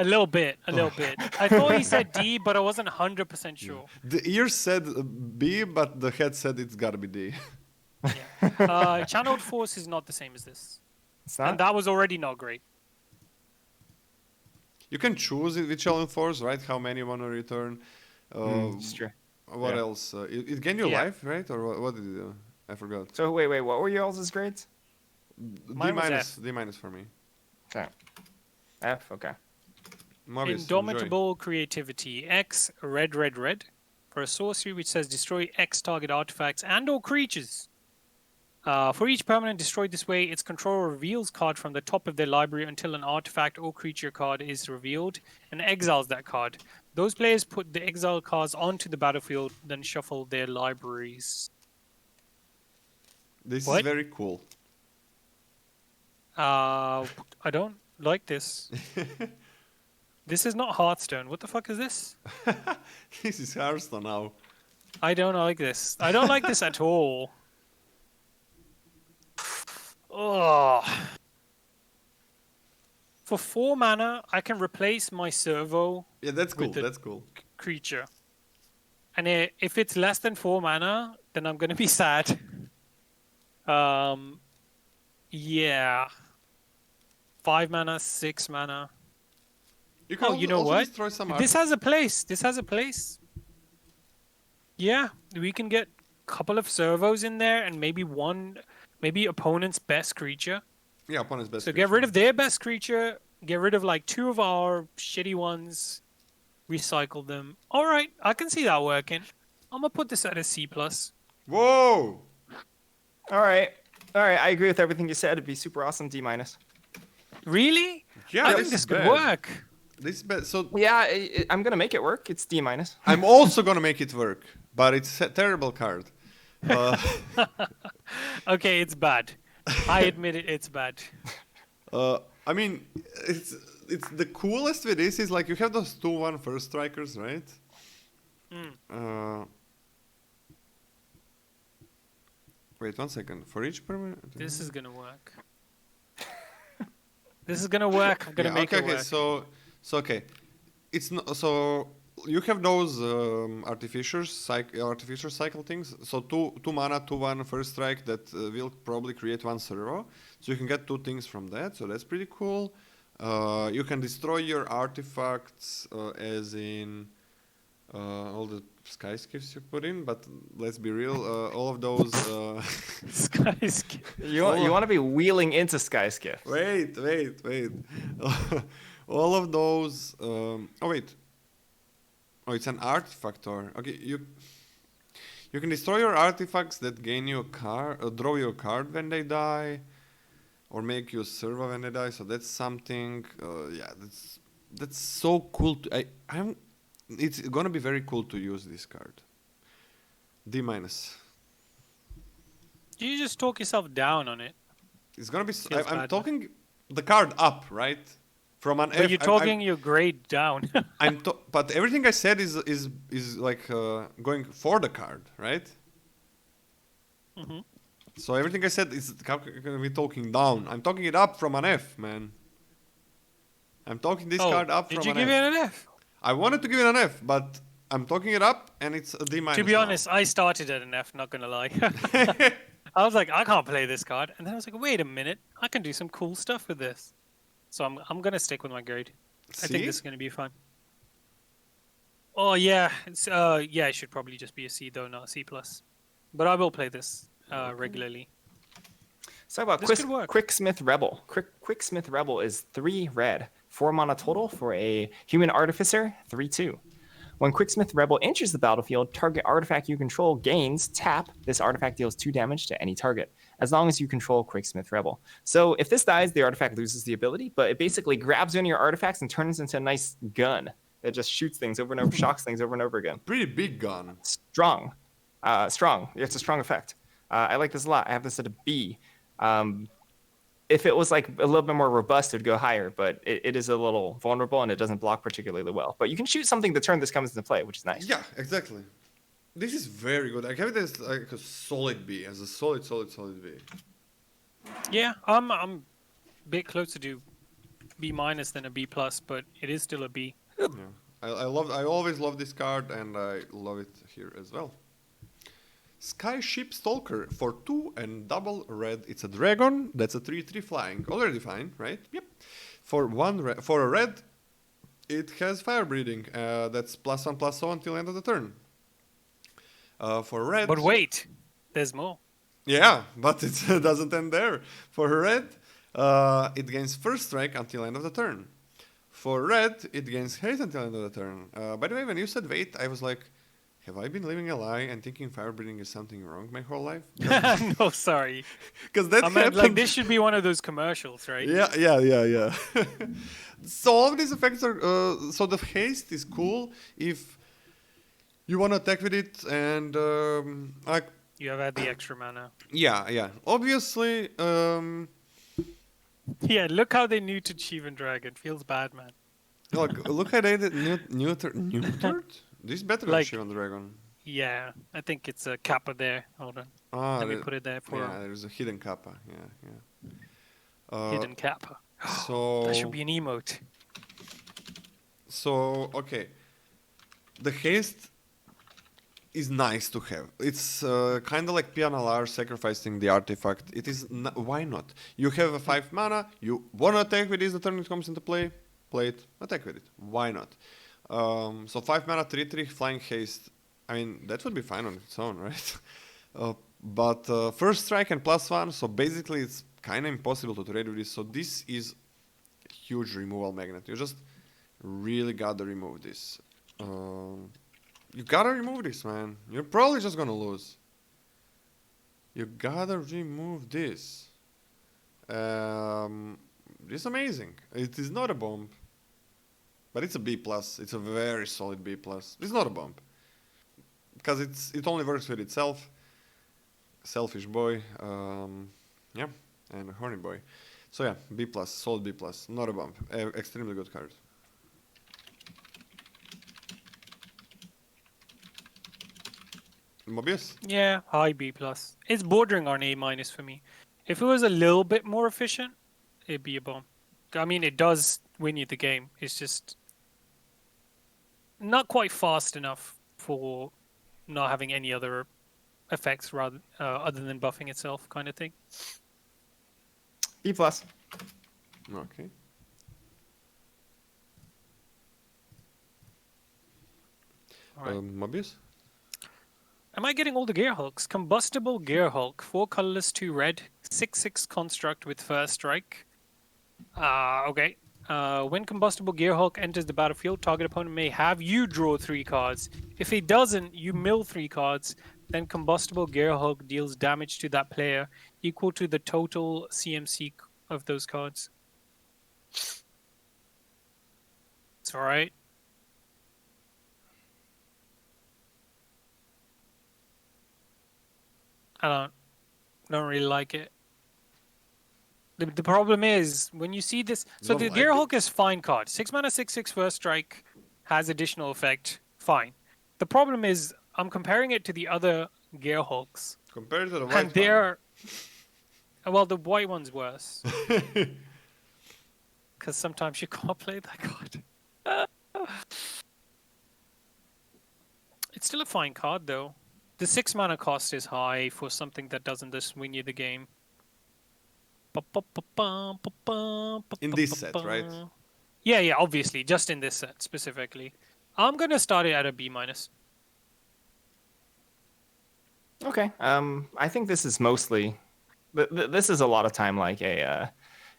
A little bit. I thought he said D, but I wasn't 100% sure. The ear said B, but the head said it's gotta be D. Yeah. Channeled Force is not the same as this. It's not? And that was already not great. You can choose it with Channeled Force, right? How many you want to return. It's true. What else? It gained your life, right? Or what did it do? I forgot. So wait, what were your all's grades? Mine was F. D- for me. Okay. F, okay. M0bieus, Indomitable Creativity. X, red. For a sorcery which says destroy X target artifacts and/or creatures. For each permanent destroyed this way, its controller reveals card from the top of their library until an artifact or creature card is revealed and exiles that card. Those players put the exile cards onto the battlefield, then shuffle their libraries. This is very cool. I don't like this. This is not Hearthstone. What the fuck is this? This is Hearthstone now. I don't like this. I don't like this at all. Oh. For 4 mana, I can replace my servo. Yeah, that's cool. That's cool. Creature. And if it's less than 4 mana, then I'm gonna be sad. Yeah. 5 mana, 6 mana. You can you know what? Destroy some This has a place. Yeah, we can get a couple of servos in there and maybe opponent's best creature. Yeah, opponent's best So creature. get rid of their best creature, get rid of like 2 of our shitty ones, recycle them. All right, I can see that working. I'm gonna put this at a C+. Whoa! All right. I agree with everything you said. It'd be super awesome. D-. Really? Yeah, I think this could work. This is bad. So Yeah, I'm gonna make it work. It's D-. I'm also gonna make it work, but it's a terrible card. Okay, it's bad. I admit it. It's bad. I mean, it's the coolest with this is like you have those 2/1 first strikers, right? Wait 1 second. For each permanent. This is gonna work. This is gonna work. I'm gonna make it work. So okay, it's not so. You have those artificial cycle things. So two mana, 2/1 first strike that will probably create 1 servo. So you can get 2 things from that. So that's pretty cool. You can destroy your artifacts as in all the sky skiffs you put in. But let's be real, all of those. Skyskiff. You want to be wheeling into Sky Skiff. Wait. All of those. Oh wait. Oh, it's an artifactor. Okay, you can destroy your artifacts that gain you a card, draw you a card when they die, or make you a servo when they die. So that's something. Yeah, that's so cool. It's gonna be very cool to use this card. D-. You just talk yourself down on it. It's gonna be. Feels I'm bad, talking the card up, right? From an But F. you're talking your grade down. But everything I said is like going for the card, right? Mhm. So everything I said is gonna be talking down. I'm talking it up from an F, man. I'm talking this card up from an F. Did you give it an F? I wanted to give it an F, but I'm talking it up and it's a D-. To be honest, I started at an F, not gonna lie. I was like, I can't play this card. And then I was like, wait a minute, I can do some cool stuff with this. So I'm gonna stick with my grade. I think this is gonna be fun. Oh yeah, it's it should probably just be a C though, not a C plus. But I will play this regularly. Let's talk about This could work. Quicksmith Rebel. Quicksmith Rebel is 3 red, 4 mana total for a human artificer, 3/2. When Quicksmith Rebel enters the battlefield, target artifact you control gains tap. This artifact deals 2 damage to any target, as long as you control Quicksmith Rebel. So if this dies, the artifact loses the ability, but it basically grabs one of your artifacts and turns into a nice gun that just shoots things over and over, shocks things over and over again. Pretty big gun. Strong. It's a strong effect. I like this a lot. I have this at a B. If it was like a little bit more robust, it would go higher, but it is a little vulnerable and it doesn't block particularly well. But you can shoot something the turn this comes into play, which is nice. Yeah, exactly. This is very good. I have it as like a solid B, as a solid B. Yeah, I'm a bit closer to B minus than a B plus, but it is still a B. Yeah. I always love this card and I love it here as well. Skyship Stalker for 2 and double red. It's a dragon. That's a 3/3 flying. Already fine, right? Yep. For a red, it has fire breathing. That's +1/+0 until end of the turn. For red. But wait, there's more. Yeah, but it doesn't end there. For red, it gains first strike until end of the turn. For red, it gains haste until end of the turn. By the way, when you said wait, I was like, have I been living a lie and thinking fire breathing is something wrong my whole life? No, sorry. Because that I meant happened. like this should be one of those commercials, right? Yeah. So all of these effects are. So the haste is cool if you want to attack with it and like. You have had the extra mana. Yeah. Obviously. Yeah, look how they neutered Shivan Dragon. Feels bad, man. Look how they did neutered. This is better than Like- Shivan Dragon. Yeah, I think it's a kappa there. Hold on. Let me put it there for Yeah, there's a hidden kappa. Yeah. hidden kappa. So That should be an emote. So okay, the haste is nice to have. It's kind of like Pianalar sacrificing the artifact. It is why not? You have a 5 mana. You wanna attack with this the turn it comes into play. Play it. Attack with it. Why not? So 5 mana, 3/3 flying haste. I mean that would be fine on its own, right? But first strike and +1. So basically it's kind of impossible to trade with this. So this is huge removal magnet. You just really gotta remove this. You gotta remove this, man. You're probably just gonna lose. You gotta remove this. This is amazing. It is not a bomb, but it's a B plus. It's a very solid B plus. This is not a bomb because it only works with itself. Selfish boy, yeah, and a horny boy. So yeah, B plus, solid B plus, not a bump. Extremely good card. Mobius? Yeah, high B plus. It's bordering on A minus for me. If it was a little bit more efficient, it'd be a bomb. I mean, it does win you the game. It's just not quite fast enough for not having any other effects rather other than buffing itself, kind of thing. B plus. Okay. All right. Mobius? Am I getting all the gear hulks? Combustible gear hulk, 4 colorless, 2 red, 6/6 construct with first strike. Okay. When combustible gear hulk enters the battlefield, target opponent may have you draw 3 cards. If he doesn't, you mill 3 cards. Then combustible gear hulk deals damage to that player equal to the total CMC of those cards. It's all right. I don't really like it. The problem is when you see this. So Don't the like Gear it? Hulk is fine card. 6 mana, 6/6 first strike has additional effect. Fine. The problem is I'm comparing it to the other Gear Hulks, Compared to the white and they're well, the white one's worse because sometimes you can't play that card. It's still a fine card though. The 6 mana cost is high for something that doesn't just win you the game. In this set, right? Yeah, obviously, just in this set specifically. I'm gonna start it at a B minus. Okay. I think this is mostly. This is a lot of time like a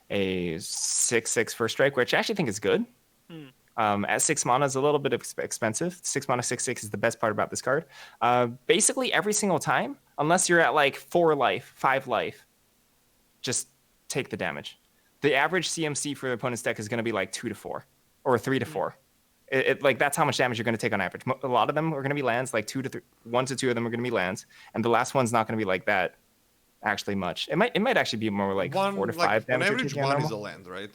6/6 first strike, which I actually think is good. At 6 mana is a little bit expensive. 6 mana 6/6 is the best part about this card. Basically every single time, unless you're at like 4 life, 5 life, just take the damage. The average CMC for the opponent's deck is going to be like 2 to 4 or 3 to 4. Like that's how much damage you're going to take on average. A lot of them are going to be lands, like 1 to 2 of them are going to be lands, and the last one's not going to be like that. Actually, much. It might actually be more like 4 to 5 damage. On average, you're taking on one is normal. a land, right?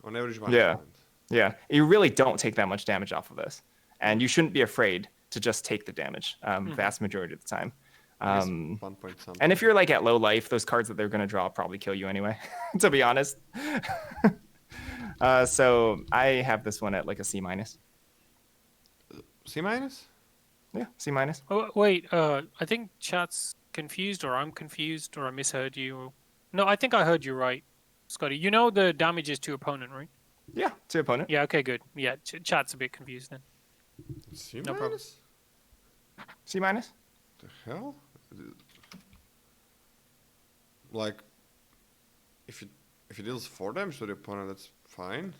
On average, one Yeah. is a land. Yeah, you really don't take that much damage off of this, and you shouldn't be afraid to just take the damage. Vast majority of the time. I guess 1 point something. And if you're like at low life, those cards that they're going to draw probably kill you anyway. To be honest. So I have this one at like a C minus. C minus? Yeah, C minus. Oh, wait, I think chat's confused, or I'm confused, or I misheard you. No, I think I heard you right, Scotty. You know the damage is to opponent, right? Yeah, to opponent. Yeah, okay, good. Yeah, chat's a bit confused then. C No problem. minus? C minus. The hell? Like, if it deals 4 damage to the opponent, that's fine.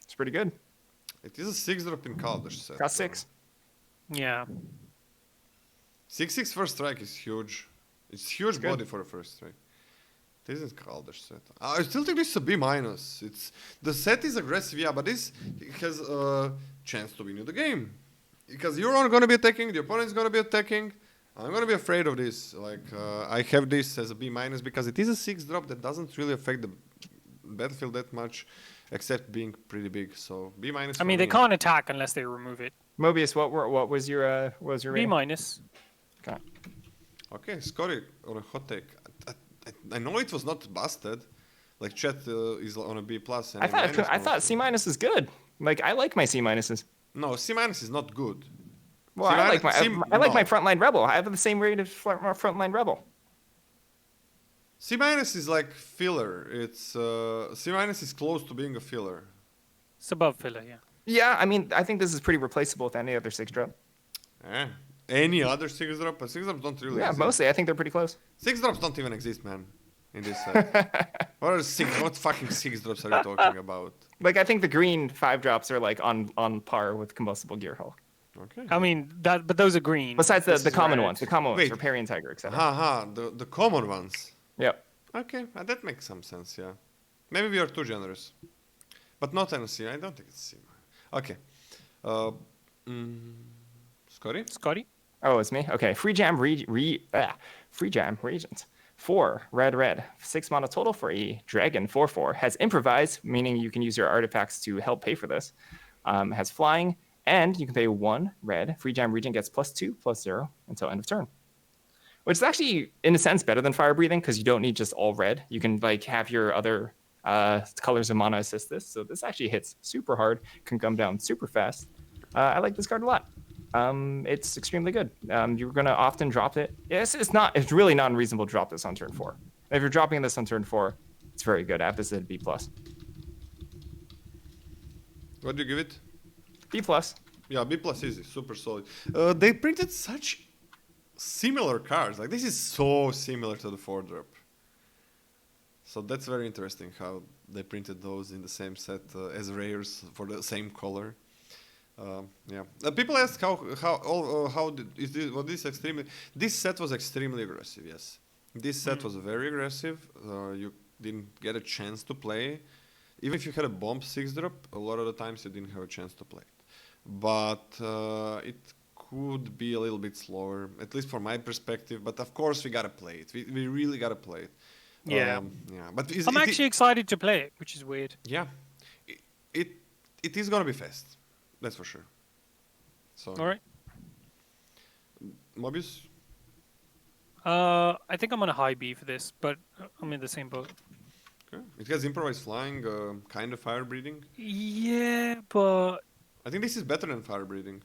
It's pretty good. It is a 6-drop in Kaladesh set. Cost 6. Yeah. 6/6 first strike is huge. It's huge good. body for a first strike. This is Kaladesh set. I still think this is a B minus. The set is aggressive, yeah, but this has a chance to win you the game. Because you're not gonna be attacking, the opponent's gonna be attacking. I'm gonna be afraid of this. Like I have this as a B minus because it is a 6-drop that doesn't really affect the battlefield that much, except being pretty big. So B minus. I mean, they can't attack unless they remove it. Mobius, what was your B rating? minus. Okay. Okay, Scotty on a hot take. I know it was not busted. Like chat is on a B plus. And I A minus thought mostly. C minus is good. Like I like my C minuses. No, C minus is not good. Well, C I like minus- my no. frontline rebel. I have the same rate of frontline rebel. C minus is like filler. It's C minus is close to being a filler. It's above filler, yeah. Yeah, I mean, I think this is pretty replaceable with any other 6-drop. Any other 6-drop? But 6-drops don't really Yeah, exist. mostly. I think they're pretty close. 6-drops don't even exist, man. In this set. What fucking 6-drops are you talking about? Like, I think the green 5-drops are like on par with combustible gear hulk. Okay. I mean, but those are green. Besides This the is common red. ones, Wait. Riparian Tiger, etc. The common ones. Yep. Okay, that makes some sense, yeah. Maybe we are too generous. But not NC, I don't think it's C. Okay. Scotty? Scotty? Oh, it's me. Okay, free jam regent. 4 red, red. 6 mana total for a dragon. 4/4 has improvise, meaning you can use your artifacts to help pay for this. Has flying, and you can pay 1 red. Free Jam Regent gets +2/+0 until end of turn. Which is actually, in a sense, better than fire breathing because you don't need just all red. You can like have your other colors of mana assist this. So this actually hits super hard, can come down super fast. I like this card a lot. It's extremely good. You're gonna often drop it. It's really not unreasonable to drop this on turn 4. If you're dropping this on turn 4, it's very good. At this at B+. What do you give it? B+. Yeah, B+ easy, super solid. They printed such similar cards. Like this is so similar to the 4-drop. So that's very interesting how they printed those in the same set as rares for the same color. Yeah. People ask this extremely. This set was extremely aggressive. Yes, this set was very aggressive. You didn't get a chance to play. Even if you had a bomb 6-drop, a lot of the times you didn't have a chance to play it. But it could be a little bit slower, at least from my perspective. But of course, we gotta play it. We really gotta play it. Yeah. Yeah. But I'm actually excited to play it, which is weird. Yeah. It is gonna be fast. That's for sure. So. All right. Mobius? I think I'm on a high B for this, but I'm in the same boat. Okay. It has improvised flying, kind of fire breathing. Yeah, but I think this is better than fire breathing.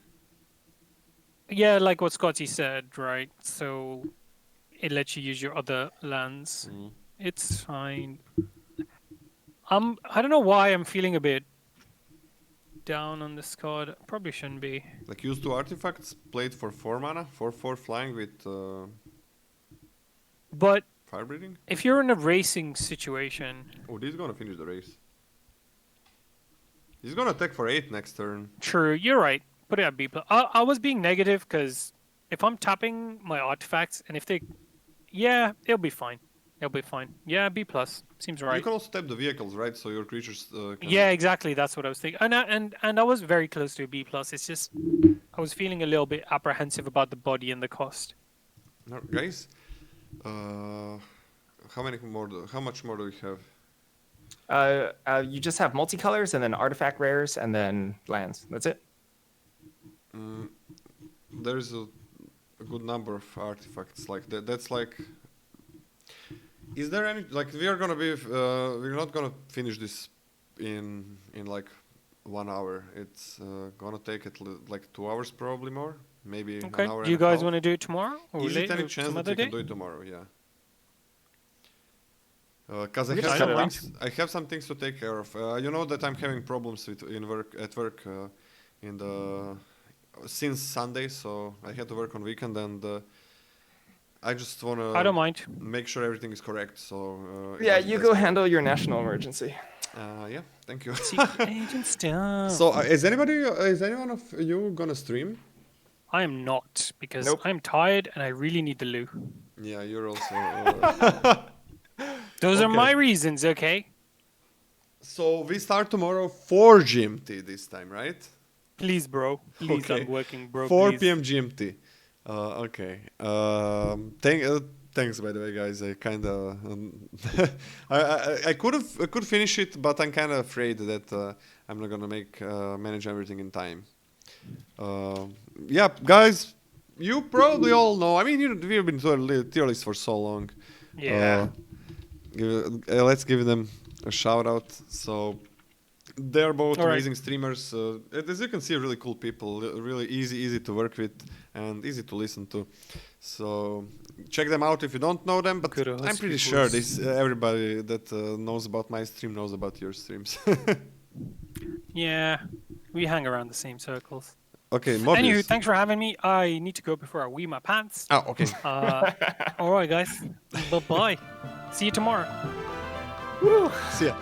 yeah, like what Scotty said, right? So it lets you use your other lands. It's fine. I don't know why I'm feeling a bit down on this card. Probably shouldn't be. Like use 2 artifacts, played for 4 mana, 4/4 flying with But fire breathing. if you're in a racing situation, Oh, this is gonna finish the race. He's gonna attack for 8 next turn. true, you're right. Put it at B+. I was being negative because if I'm tapping my artifacts and if they, yeah, it'll be fine. It'll be fine. Yeah, B+. Seems right. You can also tap the vehicles, right? So your creatures. Can Yeah, exactly. That's what I was thinking. And I was very close to a B+. It's just I was feeling a little bit apprehensive about the body and the cost. No, guys, how much more do we have? You just have multicolors and then artifact rares and then lands. That's it. There's a good number of artifacts like that. That's like. Is there any like we are gonna be? We're not gonna finish this in like 1 hour. It's gonna take like 2 hours, probably more. Maybe Okay. an hour. Do you and a guys half. want to do it tomorrow? Or Is it later, any or chance some that other we can day? do it tomorrow? Yeah. Because We can set it up. I have some things to take care of. You know that I'm having problems at work in the since Sunday, so I had to work on weekend, and I just wanna. I don't mind. Make sure everything is correct. So. Yeah, you go handle your national emergency. Yeah, thank you. Secret agent stuff. So, is anyone of you gonna stream? I am not because Nope. I'm tired and I really need the loo. Yeah, you're also. Those are Okay. my reasons, okay? So we start tomorrow 4 GMT this time, right? Please, bro. Please, Okay. I'm working, bro. 4 please. p.m. GMT. Okay. Thanks, by the way, guys. I kind of, I could finish it, but I'm kind of afraid that I'm not gonna manage everything in time. Yeah, guys, you probably all know. I mean, we've been tier list for so long. Yeah. Let's give them a shout out. So they're both All right. amazing streamers. As you can see, really cool people. Really easy to work with and easy to listen to. So check them out if you don't know them. But Kudos, I'm pretty kudos. sure everybody that knows about my stream knows about your streams. Yeah. We hang around the same circles. Okay, Anywho, Mobius. thanks for having me. I need to go before I wee my pants. Oh, okay. All right, guys. Bye-bye. See you tomorrow. See ya.